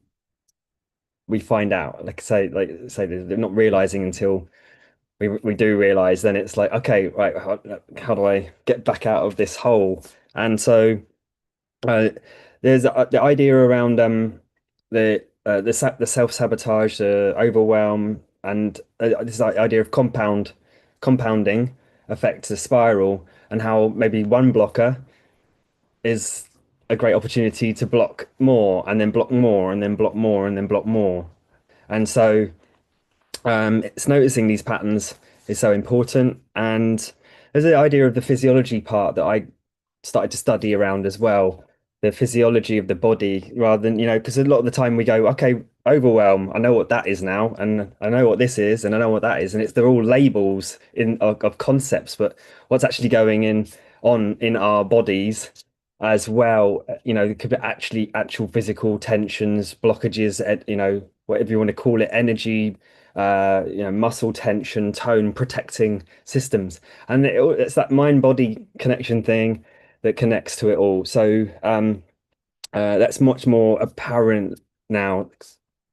find out, like say they're not realizing until we do realize. Then it's like, okay, right, how do I get back out of this hole? And so there's the idea around the self-sabotage, the overwhelm, and this idea of compounding affects the spiral, and how maybe one blocker is a great opportunity to block more, and then block more, and then block more, and then block more. And so it's noticing these patterns is so important. And there's the idea of the physiology part that I started to study around as well, the physiology of the body, rather than, because a lot of the time we go, okay, overwhelm, I know what that is now, and I know what this is, and I know what that is, and they're all labels of concepts, but what's actually going on in our bodies as well, it could be actual physical tensions, blockages, whatever you want to call it, energy, muscle tension, tone protecting systems. And it's that mind-body connection thing that connects to it all. So that's much more apparent now,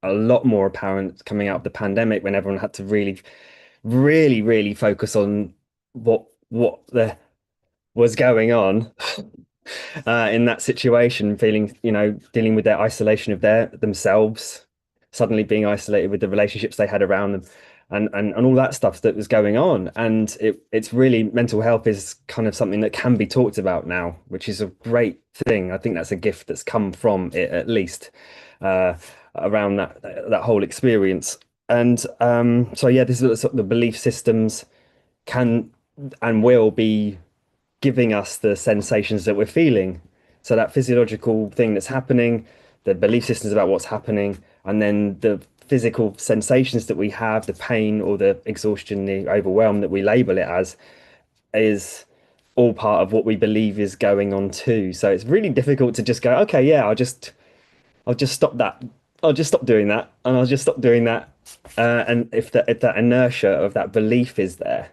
a lot more apparent coming out of the pandemic, when everyone had to really, really, really focus on what was going on in that situation, feeling, dealing with their isolation of themselves, suddenly being isolated with the relationships they had around them, and all that stuff that was going on. And it's really, mental health is kind of something that can be talked about now, which is a great thing. I think that's a gift that's come from it, at least, around that whole experience. And so yeah, this is the belief systems can and will be giving us the sensations that we're feeling. So that physiological thing that's happening, the belief systems about what's happening, and then the physical sensations that we have, the pain or the exhaustion, the overwhelm that we label it as, is all part of what we believe is going on too. So it's really difficult to just go, okay, yeah, I'll just stop that. I'll just stop doing that, and I'll just stop doing that. And if that inertia of that belief is there,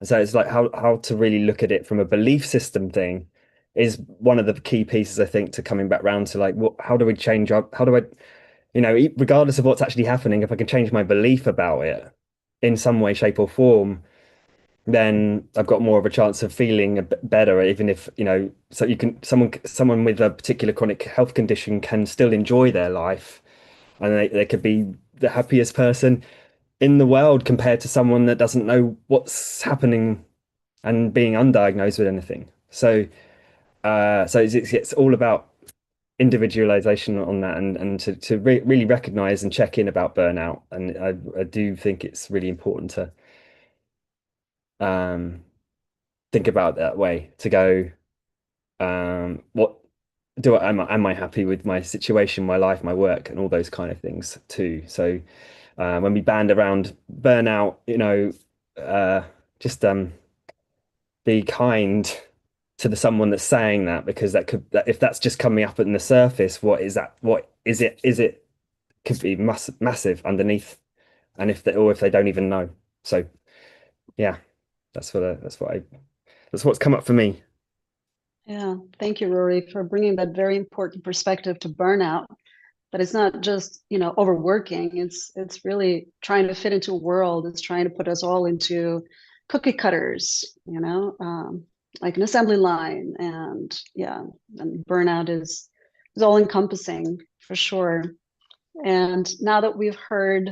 so it's like how to really look at it from a belief system thing is one of the key pieces, I think, to coming back round to, like, how do we change up? How do I, regardless of what's actually happening, if I can change my belief about it in some way, shape, or form, then I've got more of a chance of feeling a bit better, even if, so someone with a particular chronic health condition can still enjoy their life, and they could be the happiest person in the world compared to someone that doesn't know what's happening and being undiagnosed with anything. So it's all about individualization on that, and to really recognize and check in about burnout. And I do think it's really important to think about it that way, to go, what am I happy with my situation, my life, my work, and all those kind of things too. So when we band around burnout, just be kind to someone that's saying that, because if that's just coming up in the surface, what is that? What is it? Could be massive underneath, and if they don't even know. So yeah, that's what's come up for me. Yeah, thank you, Rory, for bringing that very important perspective to burnout. But it's not just, overworking. It's really trying to fit into a world. It's trying to put us all into cookie cutters, like an assembly line. And burnout is all encompassing for sure. And now that we've heard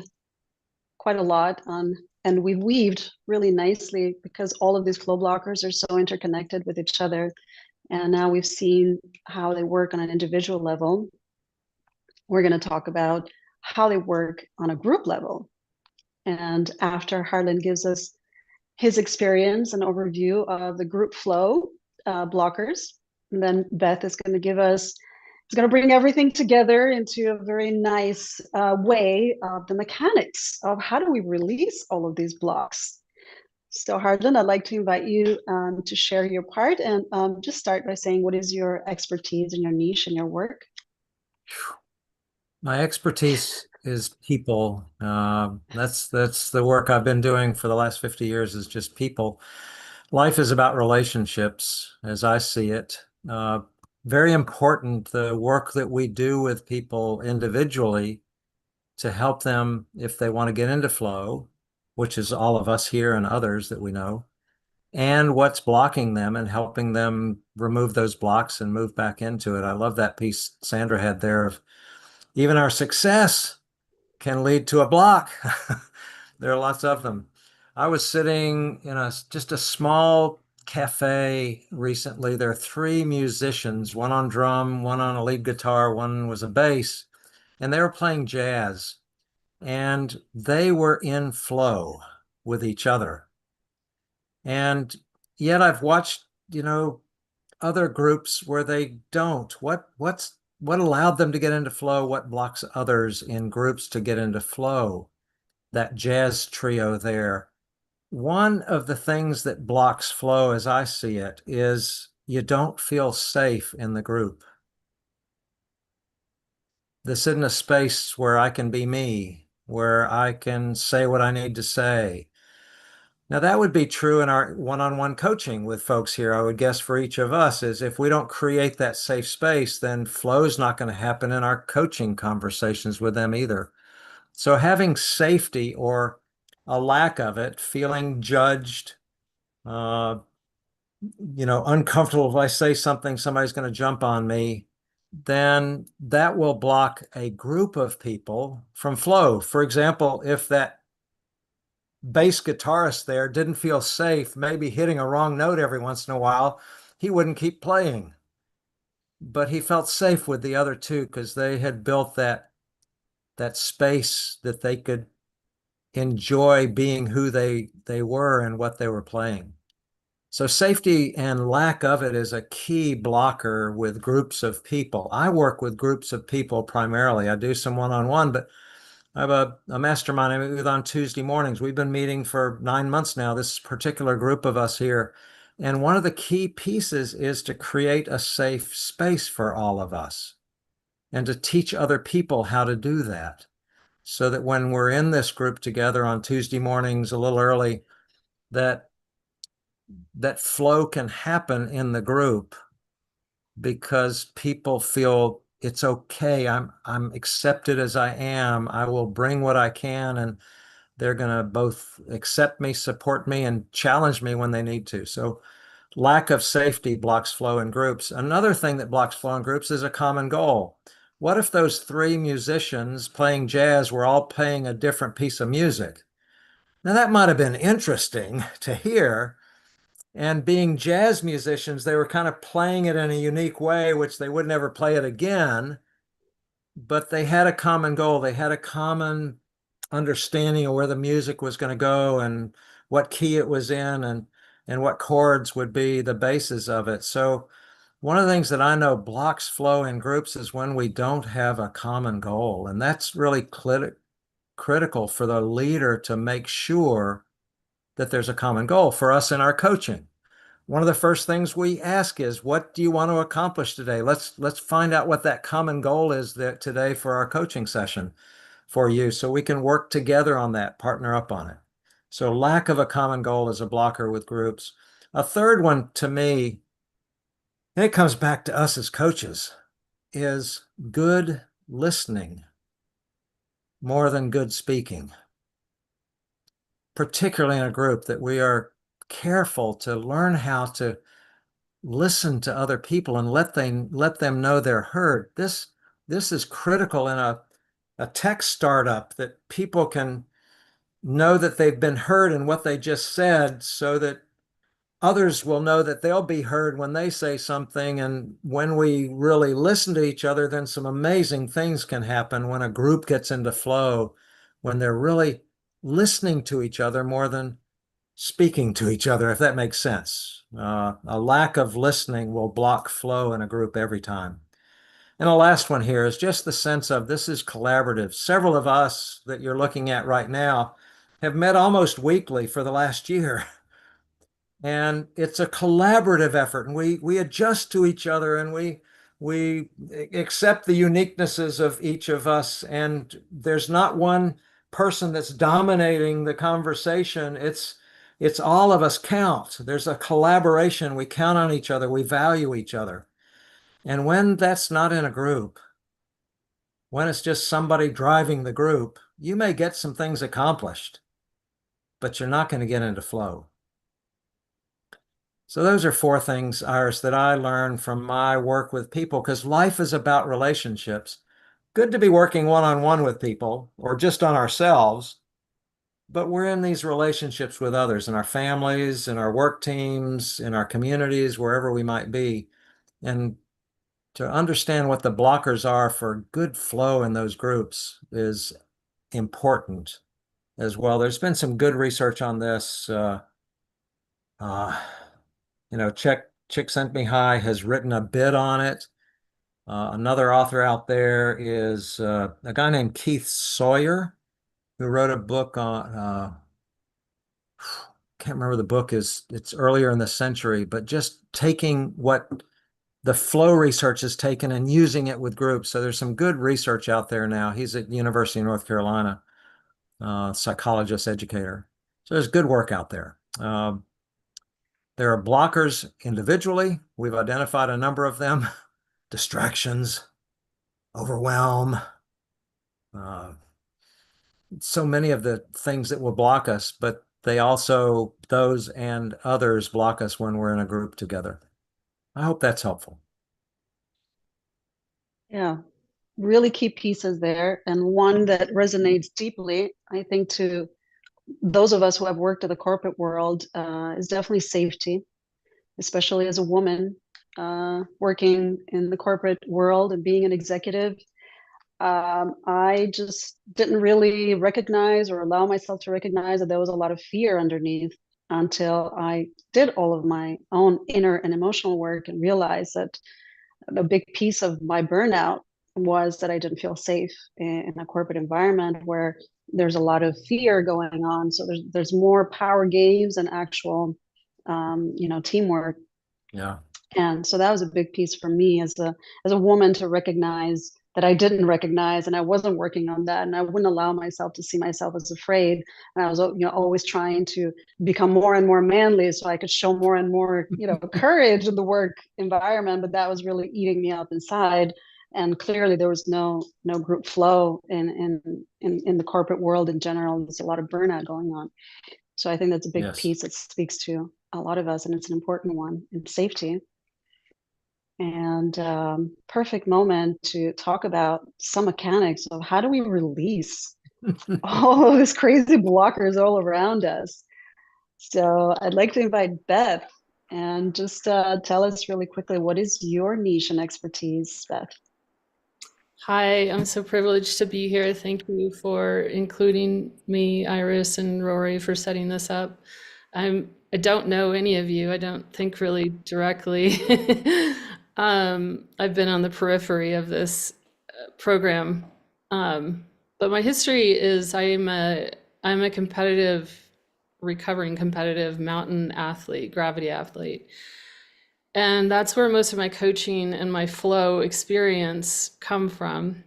quite a lot on, and we've weaved really nicely, because all of these flow blockers are so interconnected with each other. And now we've seen how they work on an individual level. We're going to talk about how they work on a group level. And after Harland gives us his experience and overview of the group flow blockers, and then Beth is going to bring everything together into a very nice way of the mechanics of how do we release all of these blocks. So Harland, I'd like to invite you to share your part, and just start by saying, what is your expertise and your niche in your work? My expertise is people. That's the work I've been doing for the last 50 years, is just people. Life is about relationships, as I see it. Very important, the work that we do with people individually to help them if they want to get into flow, which is all of us here and others that we know, and what's blocking them and helping them remove those blocks and move back into it. I love that piece Sandra had there of even our success can lead to a block. There are lots of them. I was sitting in just a small cafe recently. There are 3 musicians, one on drum, one on a lead guitar, one was a bass, and they were playing jazz. And they were in flow with each other. And yet I've watched, other groups where they don't. What allowed them to get into flow? What blocks others in groups to get into flow? That jazz trio there. One of the things that blocks flow, as I see it, is you don't feel safe in the group. This isn't a space where I can be me, where I can say what I need to say. Now, that would be true in our one-on-one coaching with folks here. I would guess for each of us is if we don't create that safe space, then flow's not going to happen in our coaching conversations with them either. So having safety or a lack of it, feeling judged, uncomfortable if I say something, somebody's going to jump on me, then that will block a group of people from flow. For example, if that bass guitarist there didn't feel safe, maybe hitting a wrong note every once in a while, he wouldn't keep playing. But he felt safe with the other 2 because they had built that space that they could enjoy being who they were and what they were playing. So safety and lack of it is a key blocker with groups of people. I work with groups of people primarily. I do some one-on-one, but I have a mastermind I meet with on Tuesday mornings. We've been meeting for 9 months now, this particular group of us here. And one of the key pieces is to create a safe space for all of us and to teach other people how to do that, so that when we're in this group together on Tuesday mornings a little early, that flow can happen in the group because people feel it's okay. I'm accepted as I am. I will bring what I can, and they're going to both accept me, support me, and challenge me when they need to. So lack of safety blocks flow in groups. Another thing that blocks flow in groups is a common goal. What if those 3 musicians playing jazz were all playing a different piece of music? Now that might have been interesting to hear. And being jazz musicians, they were kind of playing it in a unique way, which they would never play it again. But they had a common goal. They had a common understanding of where the music was going to go and what key it was in and what chords would be the basis of it. So one of the things that I know blocks flow in groups is when we don't have a common goal. And that's really critical for the leader to make sure that there's a common goal. For us in our coaching, one of the first things we ask is, what do you want to accomplish today? Let's find out what that common goal is today for our coaching session for you, so we can work together on that, partner up on it. So lack of a common goal is a blocker with groups. A third one to me, and it comes back to us as coaches, is good listening more than good speaking, particularly in a group, that we are careful to learn how to listen to other people and let them know they're heard. This is critical in a tech startup, that people can know that they've been heard in what they just said, so that others will know that they'll be heard when they say something. And when we really listen to each other, then some amazing things can happen when a group gets into flow, when they're really listening to each other more than speaking to each other, if that makes sense. A lack of listening will block flow in a group every time. And the last one here is just the sense of this is collaborative. Several of us that you're looking at right now have met almost weekly for the last year. And it's a collaborative effort, and we adjust to each other, and we accept the uniquenesses of each of us. And there's not one person that's dominating the conversation. It's all of us count. There's a collaboration. We count on each other. We value each other. And when that's not in a group, when it's just somebody driving the group, you may get some things accomplished, but you're not going to get into flow. So those are 4 things, Iris, that I learned from my work with people, because life is about relationships. Good to be working one-on-one with people or just on ourselves, but we're in these relationships with others, in our families, in our work teams, in our communities, wherever we might be. And to understand what the blockers are for good flow in those groups is important as well. There's been some good research on this. 𝗪𝗪𝗪 has written a bit on it. Another author out there is a guy named Keith Sawyer, who wrote a book on, can't remember the book is, it's earlier in the century, but just taking what the flow research is taken and using it with groups. So there's some good research out there now. He's at University of North Carolina, psychologist, educator. So there's good work out there. There are blockers individually. We've identified a number of them: distractions, overwhelm, so many of the things that will block us, but they also, those and others, block us when we're in a group together. I hope that's helpful. Yeah, really key pieces there. And one that resonates deeply, I think, to those of us who have worked in the corporate world is definitely safety, especially as a woman working in the corporate world and being an executive. I just didn't really recognize or allow myself to recognize that there was a lot of fear underneath until I did all of my own inner and emotional work and realized that a big piece of my burnout was that I didn't feel safe in a corporate environment where there's a lot of fear going on. So there's more power games and actual, teamwork. Yeah. And so that was a big piece for me as a woman to recognize that I didn't recognize, and I wasn't working on that, and I wouldn't allow myself to see myself as afraid. And I was, always trying to become more and more manly so I could show more and more, courage in the work environment. But that was really eating me up inside. And clearly, there was no group flow in the corporate world in general. There's a lot of burnout going on. So I think that's a big piece that speaks to a lot of us, and it's an important one in safety. And perfect moment to talk about some mechanics of how do we release all of these crazy blockers all around us. So I'd like to invite Beth and just tell us really quickly, what is your niche and expertise, Beth? Hi, I'm so privileged to be here. Thank you for including me, Iris, and Rory for setting this up. I don't know any of you. I don't think really directly. I've been on the periphery of this program, but my history is I'm a competitive recovering competitive mountain athlete, gravity athlete. And that's where most of my coaching and my flow experience come from.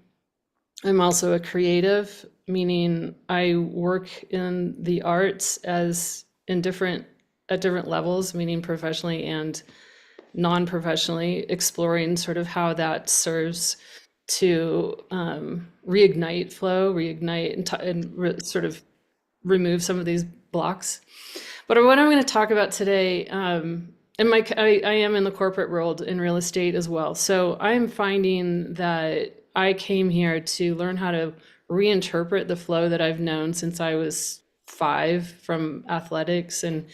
I'm also a creative, meaning I work in the arts at different levels, meaning professionally and non-professionally, exploring sort of how that serves to reignite flow, and sort of remove some of these blocks. But what I'm going to talk about today, and I am in the corporate world in real estate as well. So I'm finding that I came here to learn how to reinterpret the flow that I've known since I was 5 from athletics and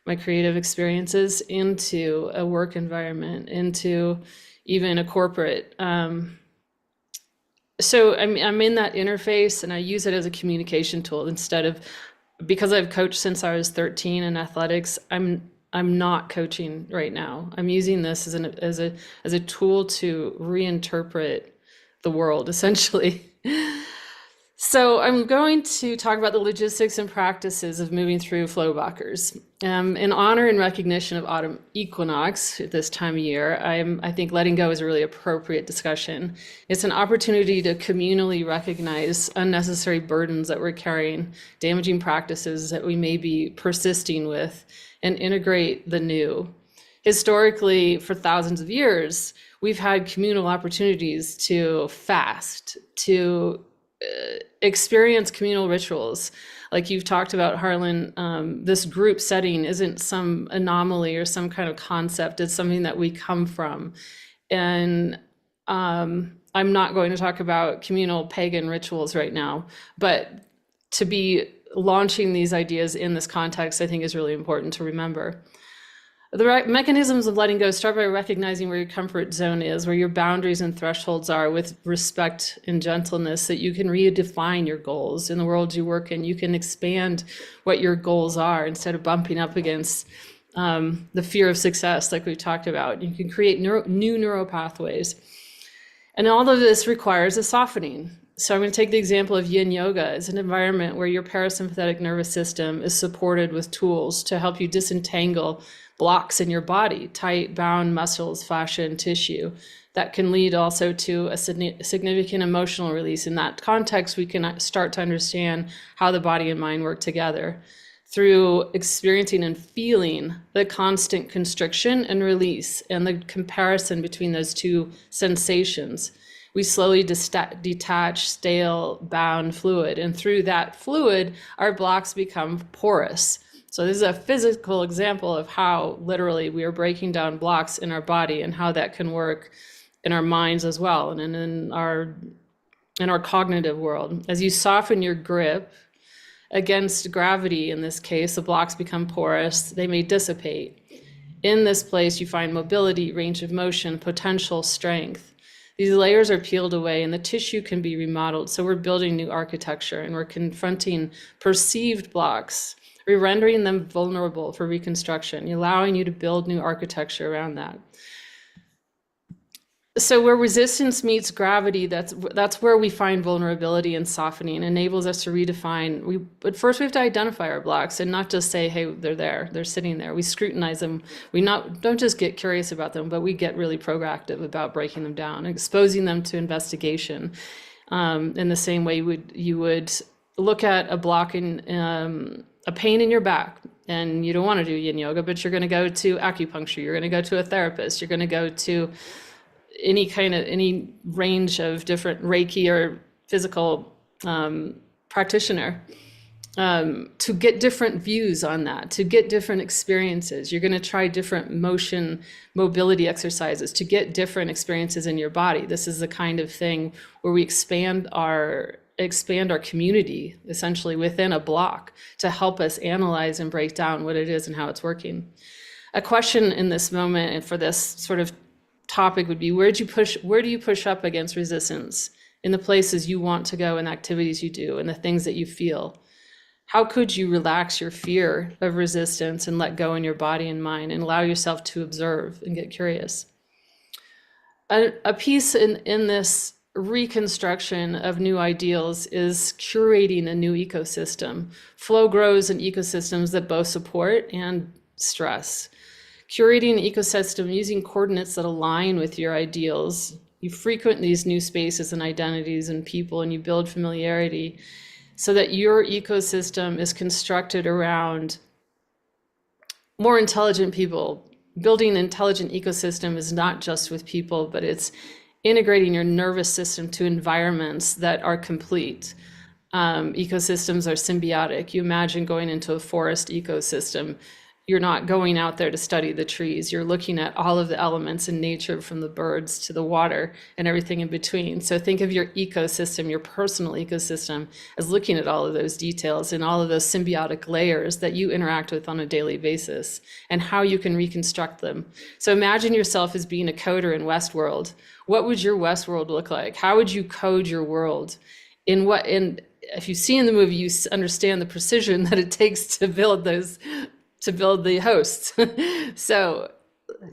my creative experiences into a work environment, into even a corporate. So I'm in that interface, and I use it as a communication tool because I've coached since I was 13 in athletics. I'm not coaching right now. I'm using this as a tool to reinterpret the world, essentially. So I'm going to talk about the logistics and practices of moving through flow blockers. In honor and recognition of autumn equinox at this time of year, I think letting go is a really appropriate discussion. It's an opportunity to communally recognize unnecessary burdens that we're carrying, damaging practices that we may be persisting with, and integrate the new. Historically, for thousands of years, we've had communal opportunities to fast, to experience communal rituals. Like you've talked about, Harlan, this group setting isn't some anomaly or some kind of concept. It's something that we come from. And I'm not going to talk about communal pagan rituals right now, but to be launching these ideas in this context, I think is really important to remember. The right mechanisms of letting go start by recognizing where your comfort zone is, where your boundaries and thresholds are, with respect and gentleness, that you can redefine your goals in the world you work in. You can expand what your goals are instead of bumping up against the fear of success, like we've talked about. You can create new neural pathways. And all of this requires a softening. So I'm going to take the example of yin yoga as an environment where your parasympathetic nervous system is supported with tools to help you disentangle blocks in your body, tight bound muscles, fascia, and tissue. That can lead also to a significant emotional release. In that context, we can start to understand how the body and mind work together through experiencing and feeling the constant constriction and release and the comparison between those two sensations. We slowly detach stale, bound fluid, and through that fluid, our blocks become porous. So this is a physical example of how literally we are breaking down blocks in our body and how that can work in our minds as well, and in our cognitive world. As you soften your grip against gravity, in this case, the blocks become porous, they may dissipate. In this place, you find mobility, range of motion, potential strength. These layers are peeled away and the tissue can be remodeled. So we're building new architecture and we're confronting perceived blocks. We're rendering them vulnerable for reconstruction, allowing you to build new architecture around that. So where resistance meets gravity, that's where we find vulnerability and softening, enables us to redefine. But first we have to identify our blocks and not just say, hey, they're there, they're sitting there. We scrutinize them. We don't just get curious about them, but we get really proactive about breaking them down, exposing them to investigation. In the same way you would look at a block in a pain in your back, and you don't want to do yin yoga, but you're going to go to acupuncture, you're going to go to a therapist, you're going to go to any range of different Reiki or physical practitioner to get different views on that, to get different experiences. You're going to try different mobility exercises to get different experiences in your body. This is the kind of thing where we expand our community essentially within a block to help us analyze and break down what it is and how it's working. A question in this moment and for this sort of topic would be, where do you push up against resistance in the places you want to go and activities you do and the things that you feel? How could you relax your fear of resistance and let go in your body and mind and allow yourself to observe and get curious? A piece in this reconstruction of new ideals is curating a new ecosystem. Flow grows in ecosystems that both support and stress. Curating an ecosystem using coordinates that align with your ideals. You frequent these new spaces and identities and people, and you build familiarity so that your ecosystem is constructed around more intelligent people. Building an intelligent ecosystem is not just with people, but it's integrating your nervous system to environments that are complete. Ecosystems are symbiotic. You imagine going into a forest ecosystem. You're not going out there to study the trees. You're looking at all of the elements in nature, from the birds to the water and everything in between. So think of your ecosystem, your personal ecosystem, as looking at all of those details and all of those symbiotic layers that you interact with on a daily basis and how you can reconstruct them. So imagine yourself as being a coder in Westworld. What would your Westworld look like? How would you code your world? If you see in the movie, you understand the precision that it takes to build the hosts. So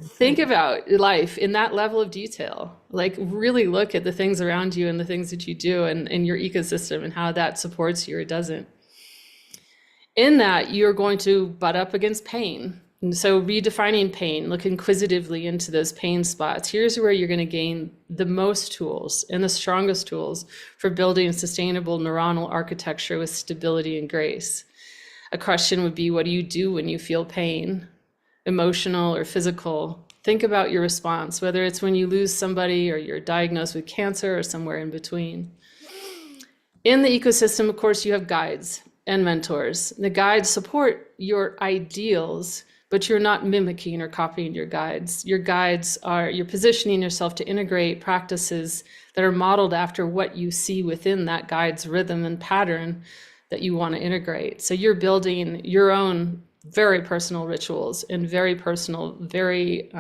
think about life in that level of detail. Like, really look at the things around you and the things that you do and your ecosystem and how that supports you or doesn't. In that, you're going to butt up against pain. And so redefining pain, look inquisitively into those pain spots. Here's where you're going to gain the most tools and the strongest tools for building sustainable neuronal architecture with stability and grace. A question would be, what do you do when you feel pain, emotional or physical? Think about your response, whether it's when you lose somebody or you're diagnosed with cancer or somewhere in between. In the ecosystem, of course, you have guides and mentors. The guides support your ideals, but you're not mimicking or copying your guides. Your guides are, you're positioning yourself to integrate practices that are modeled after what you see within that guide's rhythm and pattern that you want to integrate. So you're building your own very personal rituals and very personal, very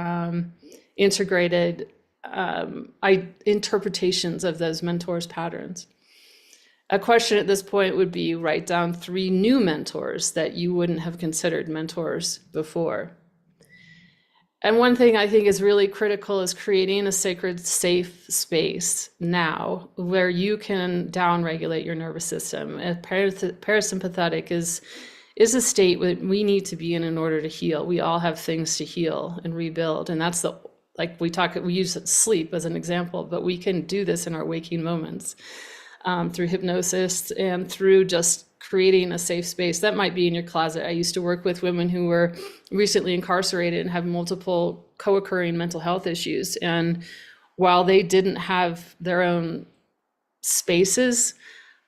integrated interpretations of those mentors' patterns. A question at this point would be, write down 3 new mentors that you wouldn't have considered mentors before. And one thing I think is really critical is creating a sacred, safe space now where you can downregulate your nervous system. Parasympathetic is a state that we need to be in order to heal. We all have things to heal and rebuild. And that's we use sleep as an example, but we can do this in our waking moments. Through hypnosis and through just creating a safe space. That might be in your closet. I used to work with women who were recently incarcerated and have multiple co-occurring mental health issues. And while they didn't have their own spaces,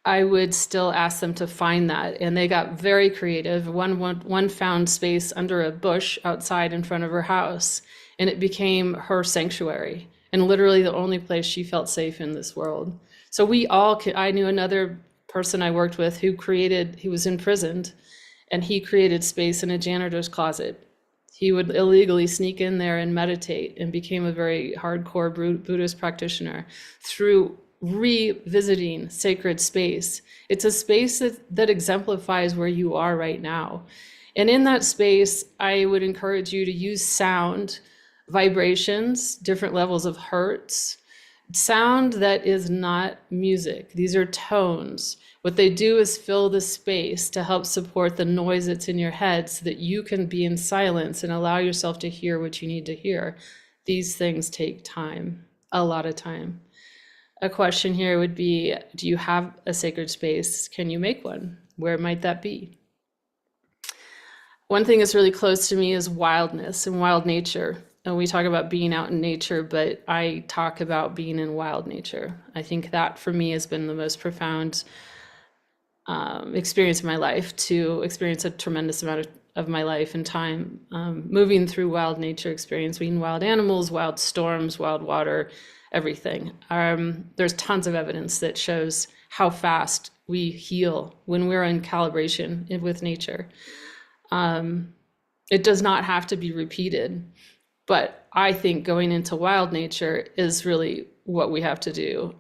I would still ask them to find that. And they got very creative. One found space under a bush outside in front of her house, and it became her sanctuary and literally the only place she felt safe in this world. So I knew another person I worked with he was imprisoned, and he created space in a janitor's closet. He would illegally sneak in there and meditate and became a very hardcore Buddhist practitioner through revisiting sacred space. It's a space that exemplifies where you are right now. And in that space, I would encourage you to use sound, vibrations, different levels of hertz, sound that is not music. These are tones. What they do is fill the space to help support the noise that's in your head so that you can be in silence and allow yourself to hear what you need to hear. These things take time, a lot of time. A question here would be, do you have a sacred space? Can you make one? Where might that be? One thing that's really close to me is wildness and wild nature. And we talk about being out in nature, but I talk about being in wild nature. I think that for me has been the most profound experience of my life, to experience a tremendous amount of my life and time moving through wild nature, experiencing wild animals, wild storms, wild water, everything. There's tons of evidence that shows how fast we heal when we're in calibration with nature. It does not have to be repeated. But I think going into wild nature is really what we have to do.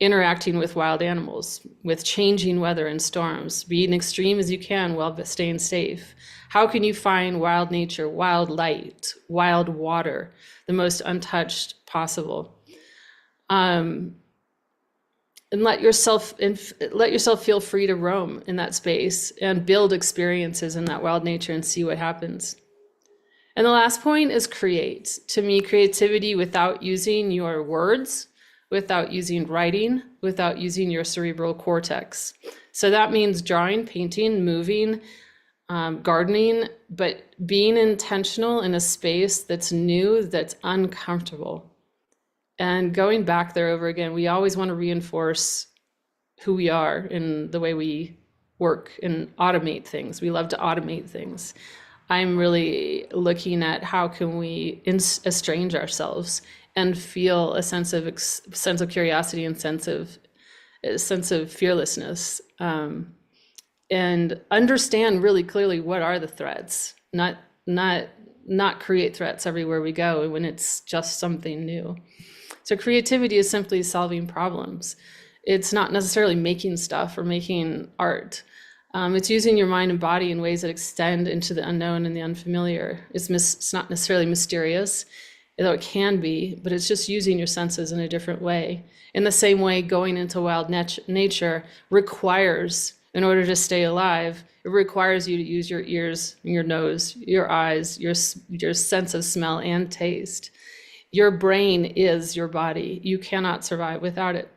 Interacting with wild animals, with changing weather and storms, being extreme as you can while staying safe. How can you find wild nature, wild light, wild water, the most untouched possible? And let yourself feel free to roam in that space and build experiences in that wild nature and see what happens. And the last point is create. To me, creativity without using your words, without using writing, without using your cerebral cortex. So that means drawing, painting, moving, gardening, but being intentional in a space that's new, that's uncomfortable. And going back there over again, we always want to reinforce who we are in the way we work and automate things. We love to automate things. I'm really looking at how can we estrange ourselves and feel a sense of curiosity and sense of fearlessness, and understand really clearly what are the threats, not create threats everywhere we go when it's just something new. So creativity is simply solving problems. It's not necessarily making stuff or making art. It's using your mind and body in ways that extend into the unknown and the unfamiliar. It's not necessarily mysterious, though it can be, but it's just using your senses in a different way. In the same way, going into wild nature requires, in order to stay alive, it requires you to use your ears, your nose, your eyes, your sense of smell and taste. Your brain is your body. You cannot survive without it.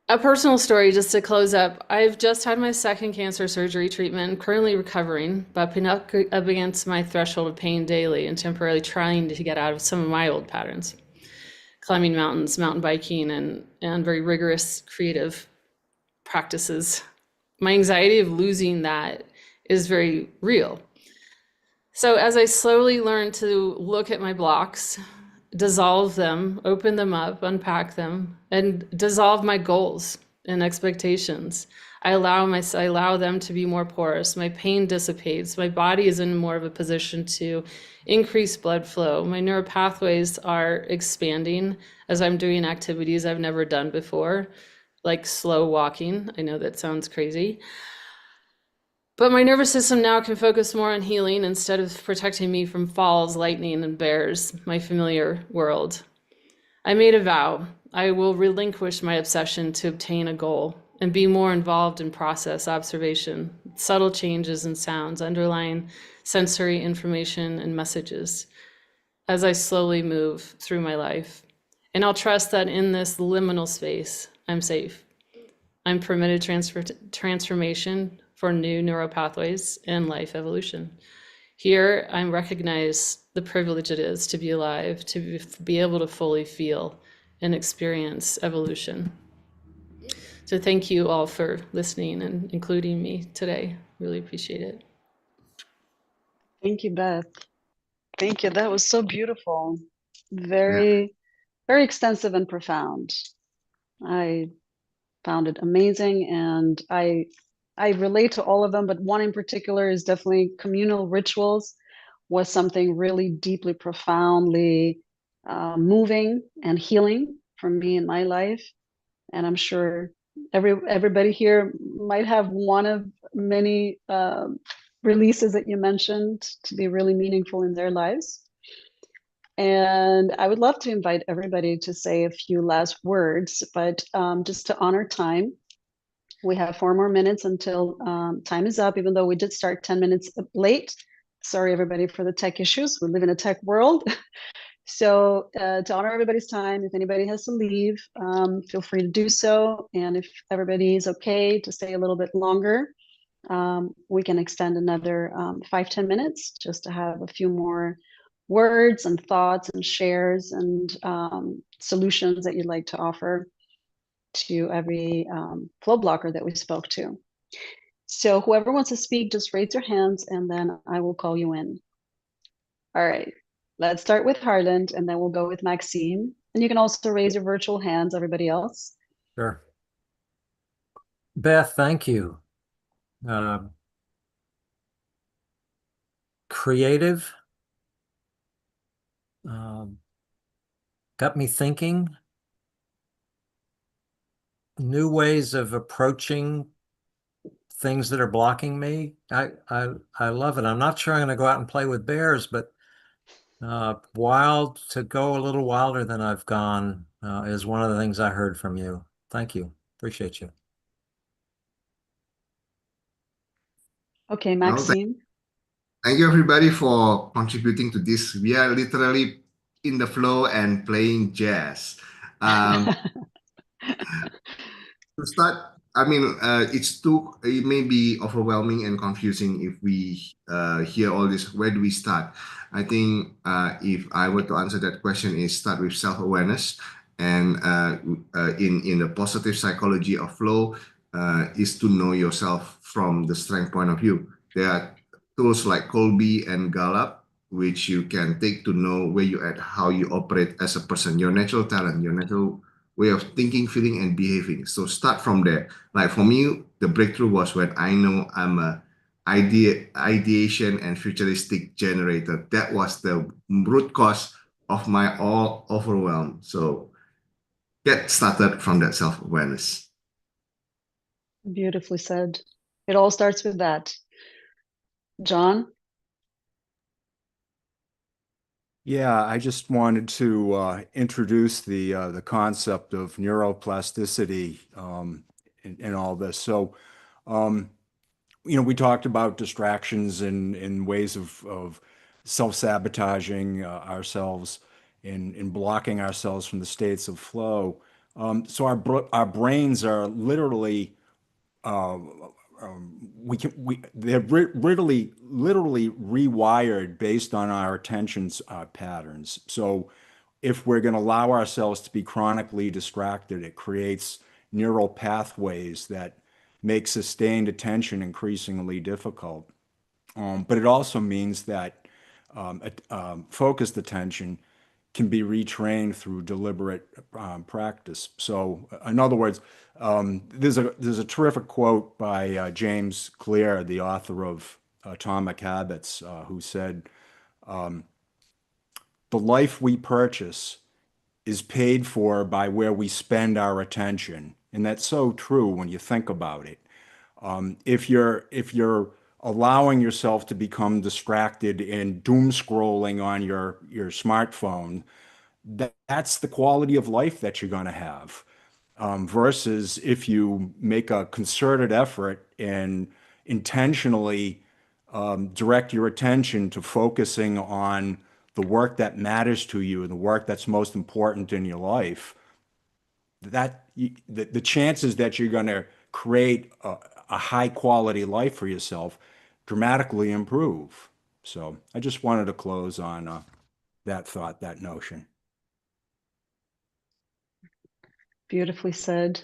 A personal story just to close up. I've just had my second cancer surgery treatment, currently recovering, bumping up against my threshold of pain daily and temporarily trying to get out of some of my old patterns. Climbing mountains, mountain biking, and very rigorous creative practices. My anxiety of losing that is very real. So as I slowly learn to look at my blocks, dissolve them, open them up, unpack them, and dissolve my goals and expectations, I allow them to be more porous. My pain dissipates. My body is in more of a position to increase blood flow. My neural pathways are expanding as I'm doing activities I've never done before, like slow walking. I know that sounds crazy. But my nervous system now can focus more on healing instead of protecting me from falls, lightning, and bears, my familiar world. I made a vow. I will relinquish my obsession to obtain a goal and be more involved in process observation, subtle changes in sounds, underlying sensory information and messages as I slowly move through my life. And I'll trust that in this liminal space, I'm safe. I'm permitted transformation for new neural pathways and life evolution. Here, I recognize the privilege it is to be alive, to be able to fully feel and experience evolution. So thank you all for listening and including me today. Really appreciate it. Thank you, Beth. Thank you. That was so beautiful. Very, very extensive and profound. I found it amazing, and I relate to all of them, but one in particular is definitely communal rituals was something really deeply, profoundly moving and healing for me in my life. And I'm sure everybody here might have one of many releases that you mentioned to be really meaningful in their lives. And I would love to invite everybody to say a few last words, but just to honor time, we have 4 more minutes until time is up, even though we did start 10 minutes late. Sorry, everybody, for the tech issues. We live in a tech world. So to honor everybody's time, if anybody has to leave, feel free to do so. And if everybody is okay to stay a little bit longer, we can extend another 5-10 minutes just to have a few more words and thoughts and shares and solutions that you'd like to offer to every flow blocker that we spoke to. So whoever wants to speak, just raise your hands and then I will call you in. All right, let's start with Harland and then we'll go with Maxime. And you can also raise your virtual hands, everybody else. Sure. Beth, thank you. Creative. Got me thinking. New ways of approaching things that are blocking me. I love it. I'm not sure I'm going to go out and play with bears, but Wild, to go a little wilder than I've gone is one of the things I heard from you. Thank you. Appreciate you. Okay, Well, Maxime. thank you everybody for contributing to this. We are literally in the flow and playing jazz. To start, I mean, it may be overwhelming and confusing if we hear all this. Where do we start? I think if I were to answer that question, is start with self-awareness, and in the positive psychology of flow, is to know yourself from the strength point of view. There are tools like 𝘍𝘭𝘰 and 𝗀𝘀𝘀, which you can take to know where you at, how you operate as a person, your natural talent, your natural way of thinking, feeling, and behaving. So start from there. Like for me, the breakthrough was when I know I'm a ideation and futuristic generator. That was the root cause of my all overwhelm. So get started from that self-awareness. Beautifully said. It all starts with that. John? Yeah, I just wanted to introduce the concept of neuroplasticity in all this. So, we talked about distractions and ways of self-sabotaging ourselves and blocking ourselves from the states of flow. So our brains are literally they're literally rewired based on our attention patterns. So if we're going to allow ourselves to be chronically distracted, it creates neural pathways that make sustained attention increasingly difficult. But it also means that focused attention can be retrained through deliberate practice. So, in other words, there's a terrific quote by James Clear, the author of Atomic Habits, who said, "The life we purchase is paid for by where we spend our attention," and that's so true when you think about it. If you're allowing yourself to become distracted and doom scrolling on your smartphone, that's the quality of life that you're going to have. Versus if you make a concerted effort and intentionally direct your attention to focusing on the work that matters to you and the work that's most important in your life, the chances that you're going to create a high quality life for yourself dramatically improve. So I just wanted to close on that thought, that notion. Beautifully said.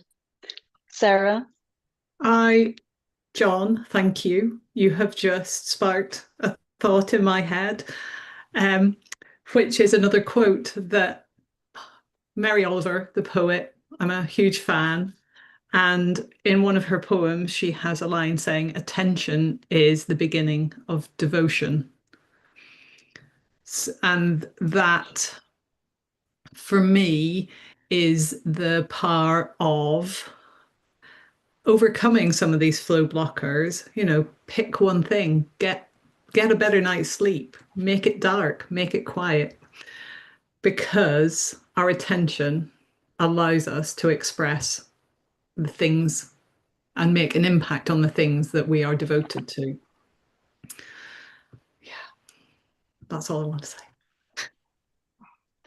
Sarah? John, thank you. You have just sparked a thought in my head, which is another quote that Mary Oliver, the poet, I'm a huge fan. And in one of her poems, she has a line saying, "Attention is the beginning of devotion." And that, for me, is the power of overcoming some of these flow blockers. Pick one thing, get a better night's sleep, make it dark, make it quiet, because our attention allows us to express the things and make an impact on the things that we are devoted to. Yeah, that's all I want to say.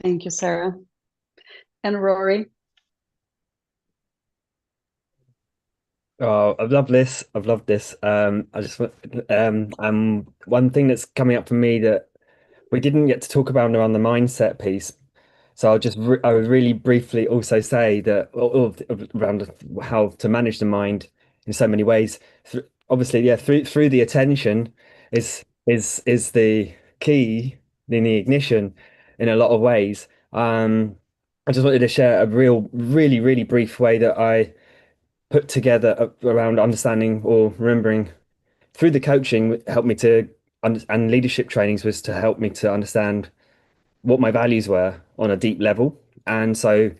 Thank you, Sarah. And Rory? Oh, I've loved this. I've loved this. I just one thing that's coming up for me that we didn't get to talk about around the mindset piece. So I would really briefly also say that around how to manage the mind in so many ways. Obviously, yeah, through the attention is the key in the ignition in a lot of ways. I just wanted to share a really brief way that I put together around understanding or remembering through the coaching helped me to and leadership trainings was to help me to understand what my values were on a deep level. And so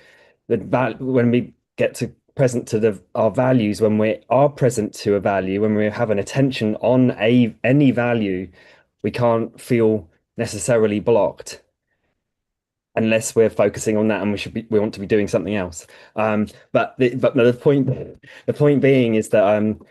when we get to present to our values, when we are present to a value, when we have an attention on any value, we can't feel necessarily blocked unless we're focusing on that and we want to be doing something else. But the point being is that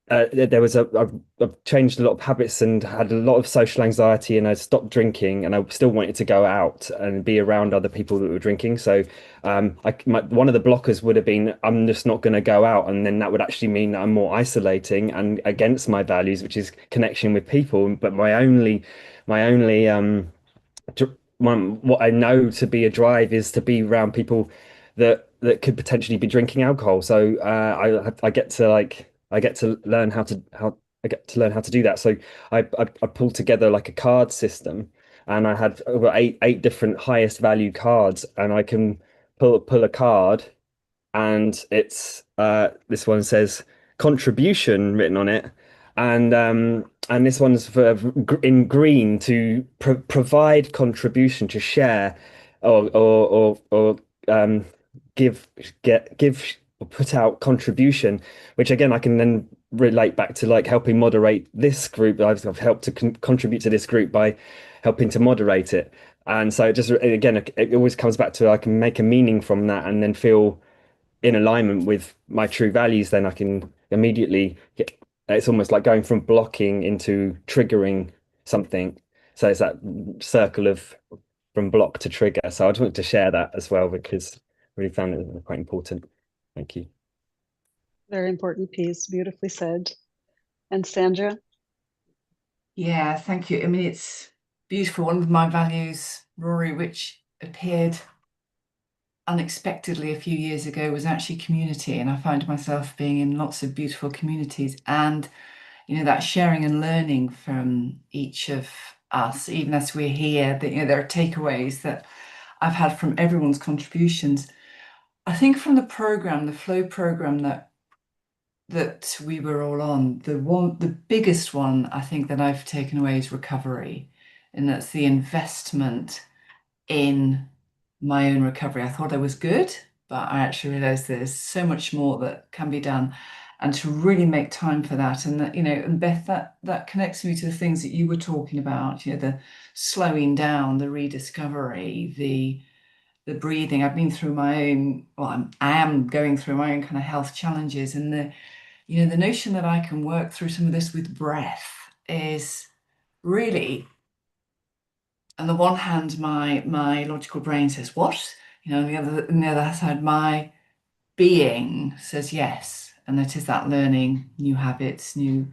there was I've changed a lot of habits and had a lot of social anxiety, and I stopped drinking, and I still wanted to go out and be around other people that were drinking. So one of the blockers would have been, I'm just not going to go out, and then that would actually mean that I'm more isolating and against my values, which is connection with people. But what I know to be a drive is to be around people that could potentially be drinking alcohol. So I get to learn how to do that. So I pulled together like a card system, and I had over eight different highest value cards, and I can pull a card, and it's this one says contribution written on it, and this one's in green to provide contribution, to share, or give or put out contribution, which again I can then relate back to like helping moderate this group. I've helped to contribute to this group by helping to moderate it, and so it always comes back to I can make a meaning from that and then feel in alignment with my true values. Then I can immediately get, it's almost like going from blocking into triggering something. So it's that circle of from block to trigger. So I just wanted to share that as well, because I really found it quite important. Thank you. Very important piece, beautifully said. And Sandra? Yeah, thank you. I mean, it's beautiful. One of my values, Rory, which appeared unexpectedly a few years ago, was actually community. And I find myself being in lots of beautiful communities, and, you know, that sharing and learning from each of us, even as we're here, that, you know, there are takeaways that I've had from everyone's contributions. I think from the program, the Flow program that we were all on, the biggest one I think that I've taken away is recovery, and that's the investment in my own recovery. I thought I was good, but I actually realized there's so much more that can be done, and to really make time for that. And that, you know, and Beth, that connects me to the things that you were talking about, you know, the slowing down, the rediscovery, the breathing. I've been through my own, well, I am going through my own kind of health challenges, and the notion that I can work through some of this with breath is really, on the one hand, my logical brain says, what? You know, on the other side, my being says yes. And it is that learning new habits, new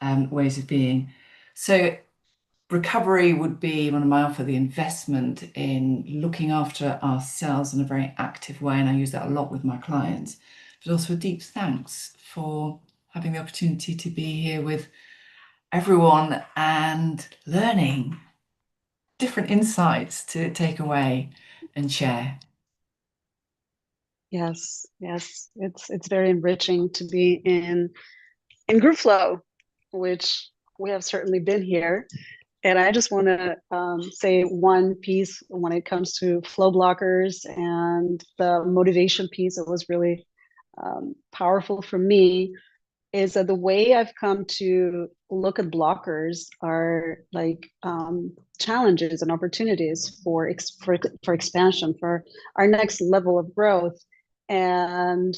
ways of being. So recovery would be one of my offer, the investment in looking after ourselves in a very active way. And I use that a lot with my clients, but also a deep thanks for having the opportunity to be here with everyone and learning different insights to take away and share. Yes, it's very enriching to be in group flow, which we have certainly been here. And I just want to say one piece when it comes to flow blockers and the motivation piece that was really powerful for me, is that the way I've come to look at blockers are like challenges and opportunities for expansion, for our next level of growth. And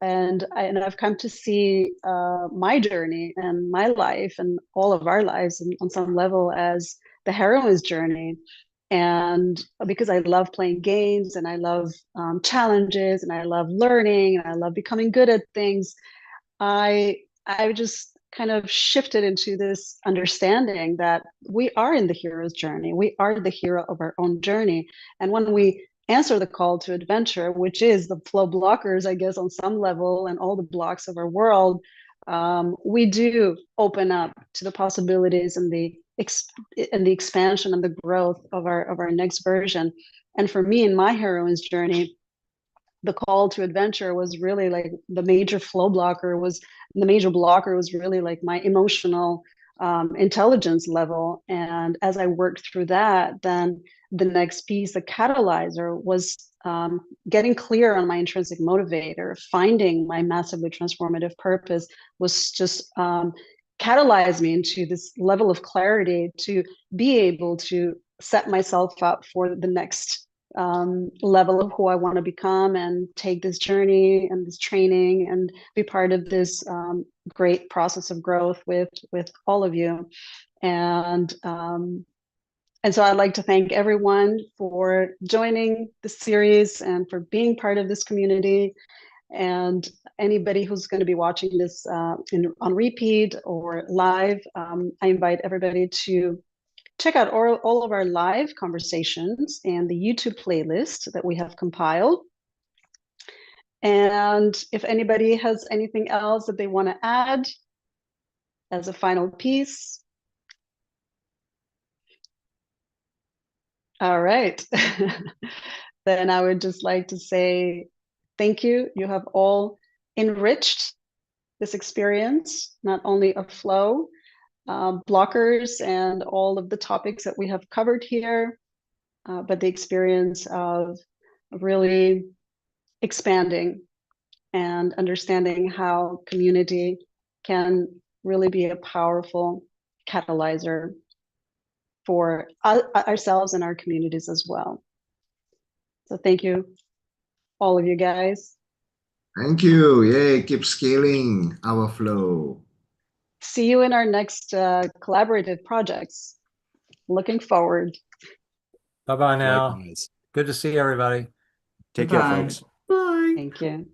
I've come to see my journey and my life and all of our lives on some level as the heroine's journey. And because I love playing games, and I love challenges, and I love learning, and I love becoming good at things, I just kind of shifted into this understanding that we are in the hero's journey. We are the hero of our own journey. And when we answer the call to adventure, which is the flow blockers, I guess, on some level, and all the blocks of our world, we do open up to the possibilities and the expansion and the growth of our next version. And for me, in my heroine's journey, the call to adventure was really like the major blocker was really like my emotional intelligence level. And as I worked through that, then the next piece, the catalyzer, was getting clear on my intrinsic motivator, finding my massively transformative purpose, was just catalyzed me into this level of clarity to be able to set myself up for the next level of who I want to become and take this journey and this training and be part of this great process of growth with all of you. And so I'd like to thank everyone for joining the series and for being part of this community. And anybody who's going to be watching this on repeat or live, I invite everybody to check out all of our live conversations and the YouTube playlist that we have compiled. And if anybody has anything else that they want to add as a final piece. All right. Then I would just like to say thank you. You have all enriched this experience, not of flow, blockers, and all of the topics that we have covered here, but the experience of really expanding and understanding how community can really be a powerful catalyzer for ourselves and our communities as well. So thank you, all of you guys. Thank you. Yay, keep scaling our flow. See you in our next collaborative projects. Looking forward. Bye-bye now. Likewise. Good to see everybody. Take care, Bye. folks. Bye. Thank you.